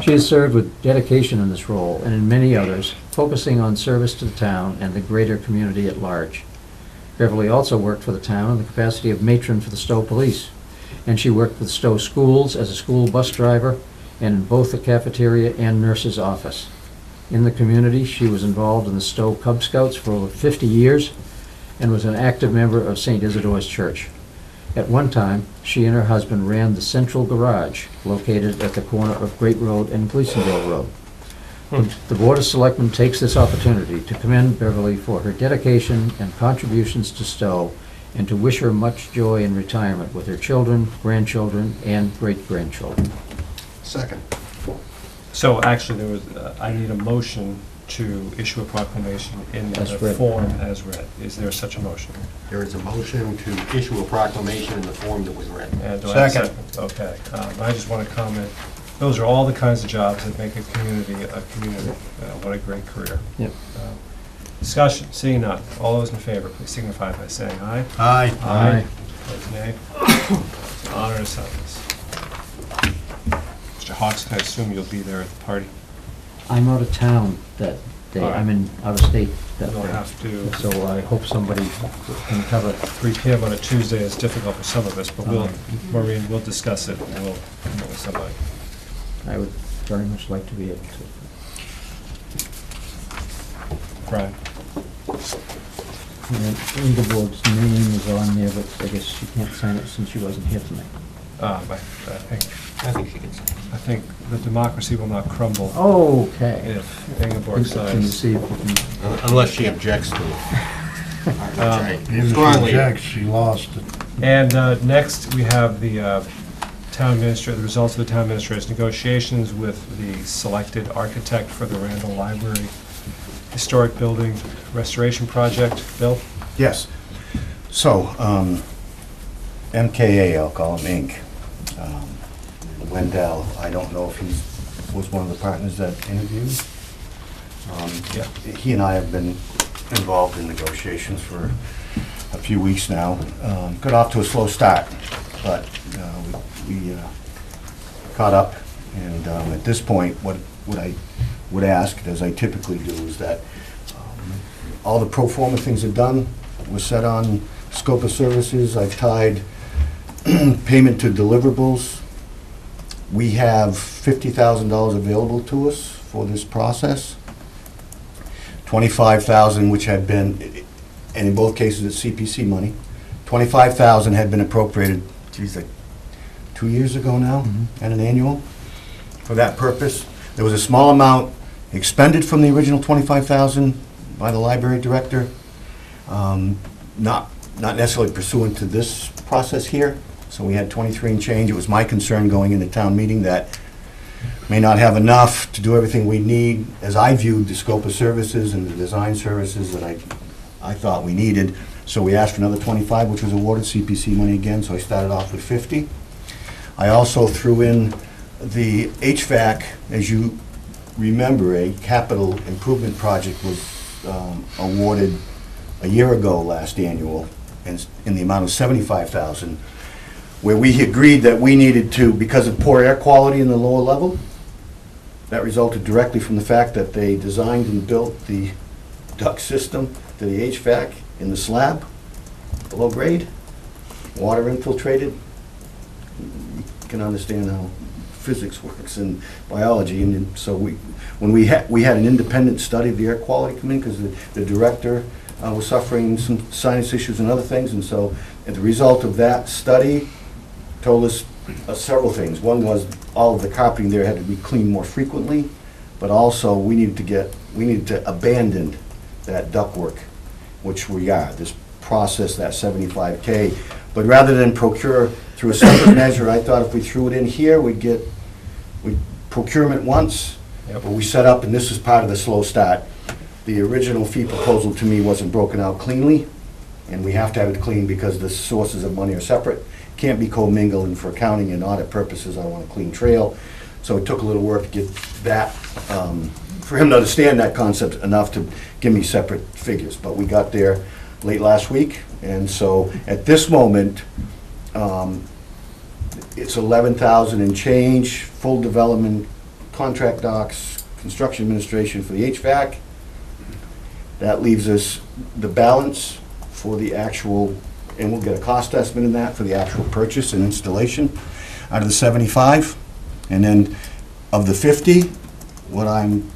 She has served with dedication in this role and in many others, focusing on service to the town and the greater community at large. Beverly also worked for the town in the capacity of matron for the Stow Police, and she worked with Stow Schools as a school bus driver and in both the cafeteria and nurse's office. In the community, she was involved in the Stow Cub Scouts for over 50 years and was an active member of St. Isidore's Church. At one time, she and her husband ran the Central Garage, located at the corner of Great Road and Gleasonville Road. The Board of Selectmen takes this opportunity to commend Beverly for her dedication and contributions to Stow and to wish her much joy in retirement with her children, grandchildren, and great-grandchildren. Second. So actually, there was, I need a motion to issue a proclamation in As the read. form as read. Is there such a motion? There is a motion to issue a proclamation in the form that was read. And do I have a Second. Okay. I just want to comment, those are all the kinds of jobs that make a community a community. What a great career. Yep. Discussion, seeing none. All those in favor, please signify by saying aye. Aye. Aye. Opposed, nay. Honor and silence. Mr. Hawks, I assume you'll be there at the party? I'm out of town that day. All right. I'm out of state that You'll day. have to, So I hope somebody can cover. 3 PM on a Tuesday is difficult for some of us, but we'll, Maureen, we'll discuss it and we'll come up with somebody. I would very much like to be able to. Brian? And then Ingeborg's name is on there, but I guess she can't sign it since she wasn't here tonight. I think she can say. I think the democracy will not crumble Okay. if Ingeborg Can you signs. see if you can? Unless she objects to it. Even if she Strongly. objects, she lost it. And next, we have the town administrator, the results of the town administrator's negotiations with the selected architect for the Randall Library Historic Building Restoration Project. Bill? Yes. So, MKA, I'll call him Inc. Wendell, I don't know if he was one of the partners that interviewed. Yeah. He and I have been involved in negotiations for a few weeks now. Got off to a slow start, but we caught up, and at this point, what I would ask, as I typically do, is that all the pro forma things are done. We're set on scope of services. I've tied payment to deliverables. We have $50,000 available to us for this process. $25,000, which had been, and in both cases it's CPC money, $25,000 had been appropriated, like 2 years ago now, at an annual, for that purpose. There was a small amount expended from the original $25,000 by the library director, not necessarily pursuant to this process here. So we had 23 and change. It was my concern going into town meeting that may not have enough to do everything we need, as I viewed the scope of services and the design services that I thought we needed. So we asked for another 25, which was awarded CPC money again, so I started off with 50. I also threw in the HVAC. As you remember, a capital improvement project was awarded a year ago last annual in the amount of $75,000, where we agreed that we needed to, because of poor air quality in the lower level, that resulted directly from the fact that they designed and built the duct system to the HVAC in the slab, below grade, water infiltrated. You can understand how physics works and biology, and so we had an independent study of the air quality come in, because the director was suffering some sinus issues and other things, and so the result of that study told us several things. One was all of the carpeting there had to be cleaned more frequently, but also we needed to abandon that ductwork, which we are, this process, that $75K. But rather than procure through a separate measure, I thought if we threw it in here, we'd procurement once, but we set up, and this is part of the slow start. The original fee proposal to me wasn't broken out cleanly, and we have to have it clean because the sources of money are separate. Can't be commingled, and for accounting and audit purposes, I want a clean trail. So it took a little work to get that, for him to understand that concept enough to give me separate figures. But we got there late last week, and so at this moment, it's $11,000 and change, full development, contract docs, construction administration for the HVAC. That leaves us the balance for the actual, and we'll get a cost estimate in that for the actual purchase and installation out of the 75. And then of the 50, what I'm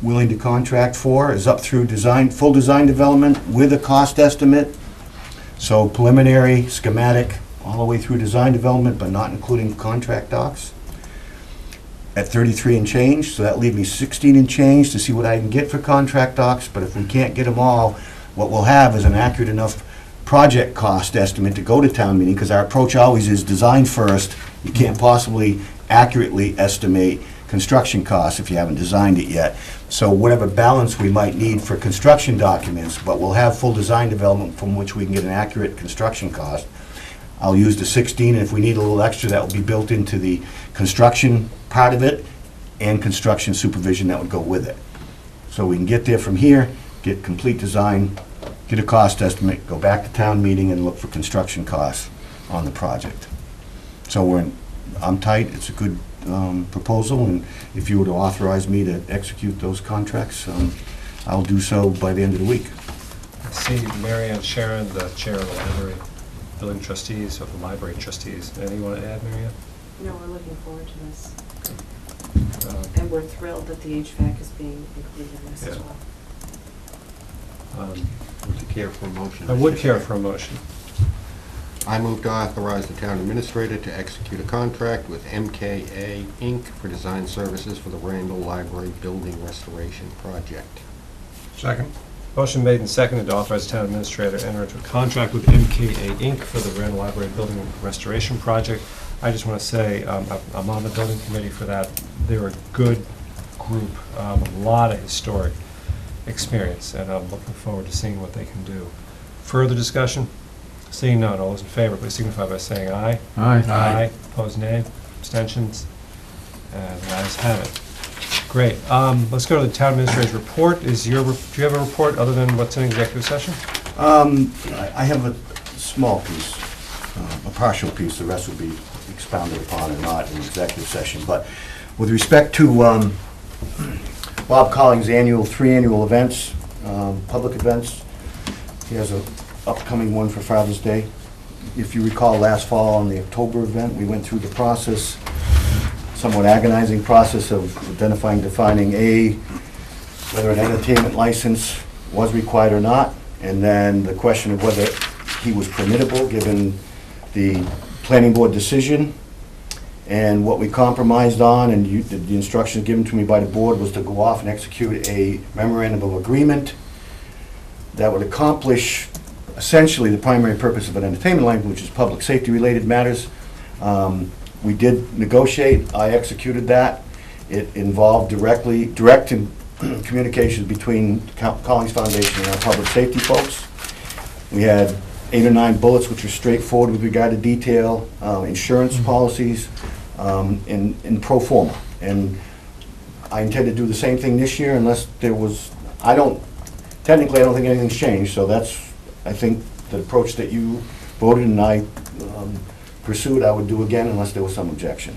willing to contract for is up through design, full design development with a cost estimate. So preliminary, schematic, all the way through design development, but not including contract docs, at 33 and change. So that leaves me 16 and change to see what I can get for contract docs. But if we can't get them all, what we'll have is an accurate enough project cost estimate to go to town meeting, because our approach always is design first. You can't possibly accurately estimate construction costs if you haven't designed it yet. So whatever balance we might need for construction documents, but we'll have full design development from which we can get an accurate construction cost. I'll use the 16, and if we need a little extra, that will be built into the construction part of it and construction supervision that would go with it. So we can get there from here, get complete design, get a cost estimate, go back to town meeting and look for construction costs on the project. So I'm tight, it's a good proposal, and if you were to authorize me to execute those contracts, I'll do so by the end of the week. I see Mary Ann Sharon, the chair of the library building trustees, of the library trustees. Anything you want to add, Mary Ann? No, we're looking forward to this. And we're thrilled that the HVAC is being included in this as Yeah. well. Would you care for a motion? I would care for a motion. I move to authorize the town administrator to execute a contract with MKA Inc. for design services for the Randall Library Building Restoration Project. Second. Motion made and seconded to authorize the town administrator to enter into a contract with MKA Inc. for the Randall Library Building Restoration Project. I just want to say, I'm on the building committee for that. They're a good group, a lot of historic experience, and I'm looking forward to seeing what they can do. Further discussion? Seeing none, all those in favor, please signify by saying aye. Aye. Opposed, nay. Abstentions? And the ayes have it. Great. Let's go to the town administrator's report. Do you have a report other than what's in executive session? I have a small piece, a partial piece. The rest will be expounded upon or not in executive session. But with respect to Bob Collins' 3 annual events, public events, he has an upcoming one for Father's Day. If you recall, last fall on the October event, we went through the process, somewhat agonizing process of identifying, defining whether an entertainment license was required or not, and then the question of whether he was permittable, given the planning board decision. And what we compromised on, and the instructions given to me by the board, was to go off and execute a memorandum of agreement that would accomplish essentially the primary purpose of an entertainment license, which is public safety related matters. We did negotiate, I executed that. It involved direct communications between Collins Foundation and our public safety folks. We had 8 or 9 bullets, which were straightforward with regard to detail, insurance policies, in pro forma. And I intend to do the same thing this year unless there was, technically I don't think anything's changed, so that's, I think, the approach that you voted and I pursued, I would do again unless there was some objection.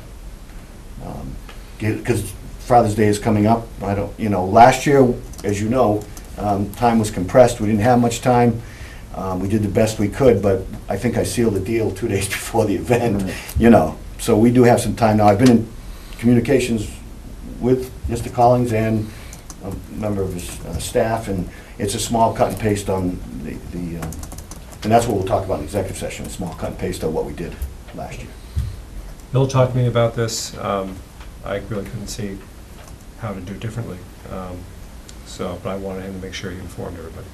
Because Father's Day is coming up, last year, as you know, time was compressed, we didn't have much time. We did the best we could, but I think I sealed the deal 2 days before the event, So we do have some time now. I've been in communications with Mr. Collins and a member of his staff, and it's a small cut and paste on and that's what we'll talk about in executive session, a small cut and paste on what we did last year. Bill talked to me about this. I really couldn't see how to do differently. But I wanted him to make sure he informed everybody,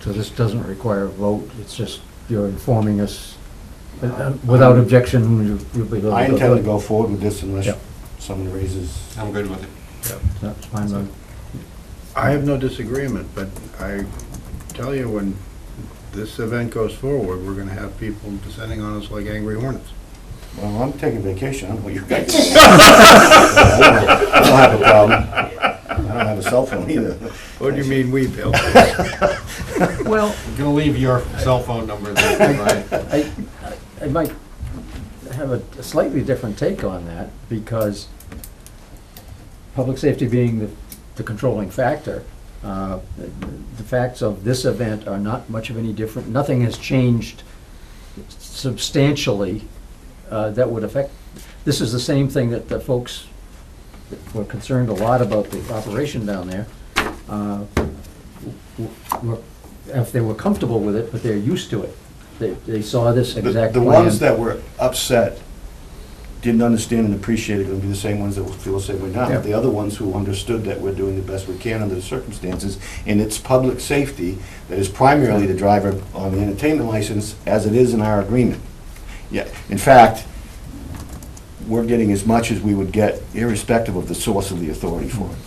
So this doesn't require a vote, it's just you're informing us without objection, you'll be... I intend to go forward with this unless Yep. someone raises... I'm good with it. That's fine, then. I have no disagreement, but I tell you, when this event goes forward, we're gonna have people descending on us like angry hornets. Well, I'm taking vacation, I don't know what you guys do. I don't have a problem. I don't have a cell phone either. What do you mean we, Bill? Well, I'm gonna leave your cell phone number there, right? I might have a slightly different take on that, because public safety being the controlling factor, the facts of this event are not much of any different. Nothing has changed substantially that would affect. This is the same thing that the folks that were concerned a lot about the operation down there, if they were comfortable with it, but they're used to it. They saw this exact The plan. ones that were upset didn't understand and appreciate it, going to be the same ones that will feel the same way now. Yeah. The other ones who understood that we're doing the best we can under the circumstances, and it's public safety that is primarily the driver on the entertainment license, as it is in our agreement. Yeah, in fact, we're getting as much as we would get irrespective of the source of the authority for it.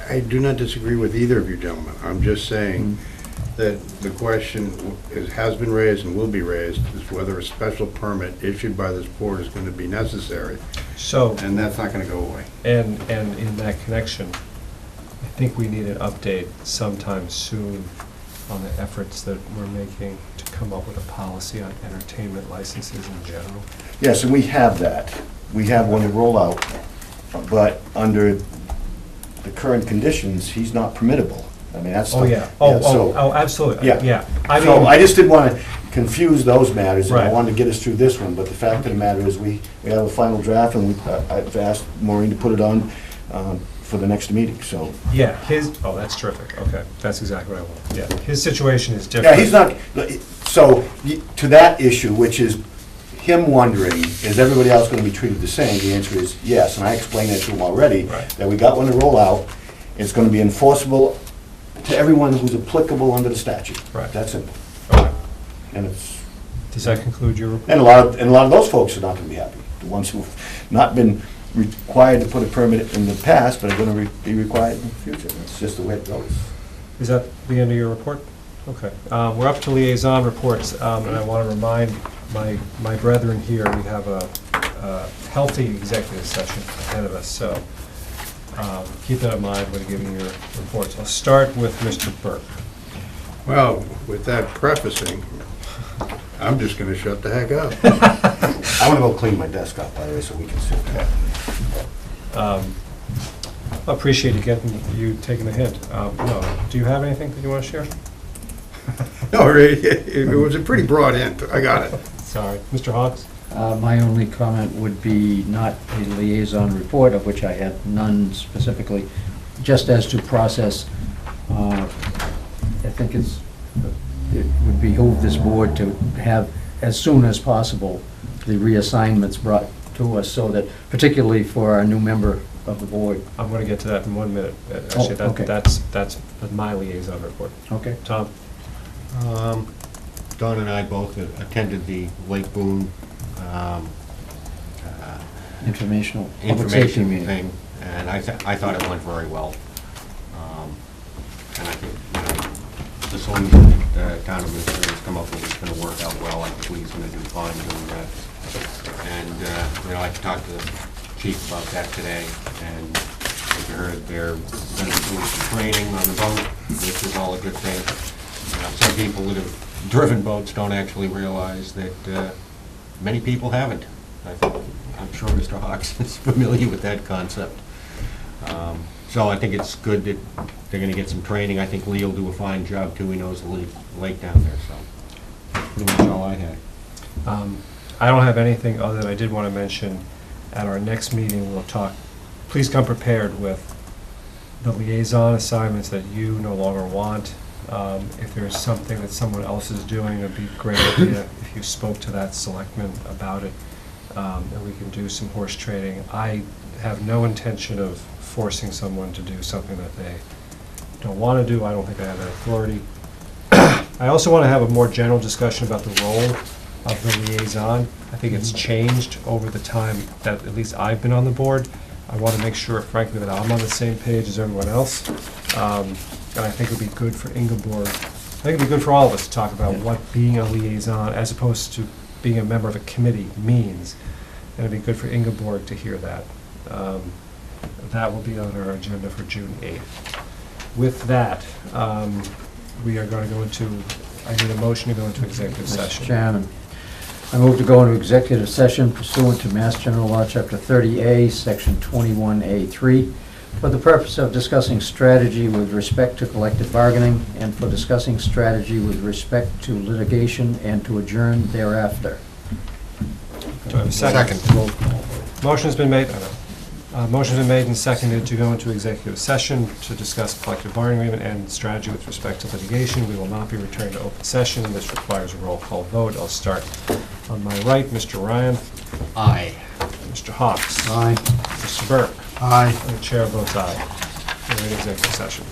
I do not disagree with either of you gentlemen. I'm just saying that the question has been raised and will be raised is whether a special permit issued by this board is going to be necessary. So, And that's not going to go away. and in that connection, I think we need an update sometime soon on the efforts that we're making to come up with a policy on entertainment licenses in general. Yes, and we have that. We have one to roll out, but under the current conditions, he's not permittable. I mean, that's... Oh, yeah. so- Absolutely. Yeah. Yeah. So I just didn't want to confuse those matters, and I Right. wanted to get us through this one, but the fact of the matter is we have a final draft, and I've asked Maureen to put it on for the next meeting, so... Yeah, that's terrific. Okay, that's exactly what I want. Yeah, his situation is Yeah, different. he's not, so, to that issue, which is him wondering, is everybody else going to be treated the same? The answer is yes, and I explained that to him already, Right. that we got one to roll out. It's going to be enforceable to everyone who's applicable under the statute. Right. That's simple. Okay. And it's, Does that conclude your report? and a lot of those folks are not going to be happy. The ones who've not been required to put a permit in the past, but are going to be required in the future. That's just the way it goes. Is that the end of your report? Okay. We're up to liaison reports, and I want to remind my brethren here, we have a healthy executive session ahead of us, so keep that in mind when giving your reports. I'll start with Mr. Burke. Well, with that prefacing, I'm just going to shut the heck up. I want to go clean my desk up, by the way, so we can sit down. I appreciate you taking the hint. No, do you have anything that you want to share? No, it was a pretty broad hint. I got it. Sorry. Mr. Hawks? My only comment would be not a liaison report, of which I had none specifically, just as to process, I think it would behoove this board to have, as soon as possible, the reassignments brought to us, so that, particularly for our new member of the board. I'm going to get to that in 1 minute. Actually, okay. that's my liaison report. Okay. Tom? Don and I both attended the Lake Boon Informational, public safety information meeting. thing, and I thought it went very well. And I think, the solution that town administrator has come up with is going to work out well. I think he's going to do fine doing that. And, I talked to the chief about that today, and as you heard, they're going to be doing some training on the boat, which is all a good thing. Some people that have driven boats don't actually realize that many people haven't. I'm sure Mr. Hawks is familiar with that concept. So I think it's good that they're going to get some training. I think Lee will do a fine job too. He knows the lake down there, so pretty much all I had. I don't have anything other than I did want to mention, at our next meeting, we'll talk, please come prepared with the liaison assignments that you no longer want. If there's something that someone else is doing, it'd be a great idea if you spoke to that selectman about it, and we can do some horse trading. I have no intention of forcing someone to do something that they don't want to do. I don't think I have that authority. I also want to have a more general discussion about the role of the liaison. I think it's changed over the time that at least I've been on the board. I want to make sure, frankly, that I'm on the same page as everyone else. And I think it would be good for Ingeborg, I think it would be good for all of us to talk about what being a liaison, as opposed to being a member of a committee, means. And it'd be good for Ingeborg to hear that. That will be on our agenda for June 8th. With that, we are going to go into, I need a motion to go into executive session. Mr. Chairman, I move to go into executive session pursuant to Mass General Law, Chapter 30A, Section 21A3, for the purpose of discussing strategy with respect to collective bargaining and for discussing strategy with respect to litigation and to adjourn thereafter. Do I have a second? Roll call. Motion's been made, motion's been made and seconded to go into executive session to discuss collective bargaining agreement and strategy with respect to litigation. We will not be returning to open session, and this requires a roll call vote. I'll start on my right. Mr. Ryan? Aye. Mr. Hawks? Aye. Mr. Burke? Aye. And the chair votes aye. We're in executive session.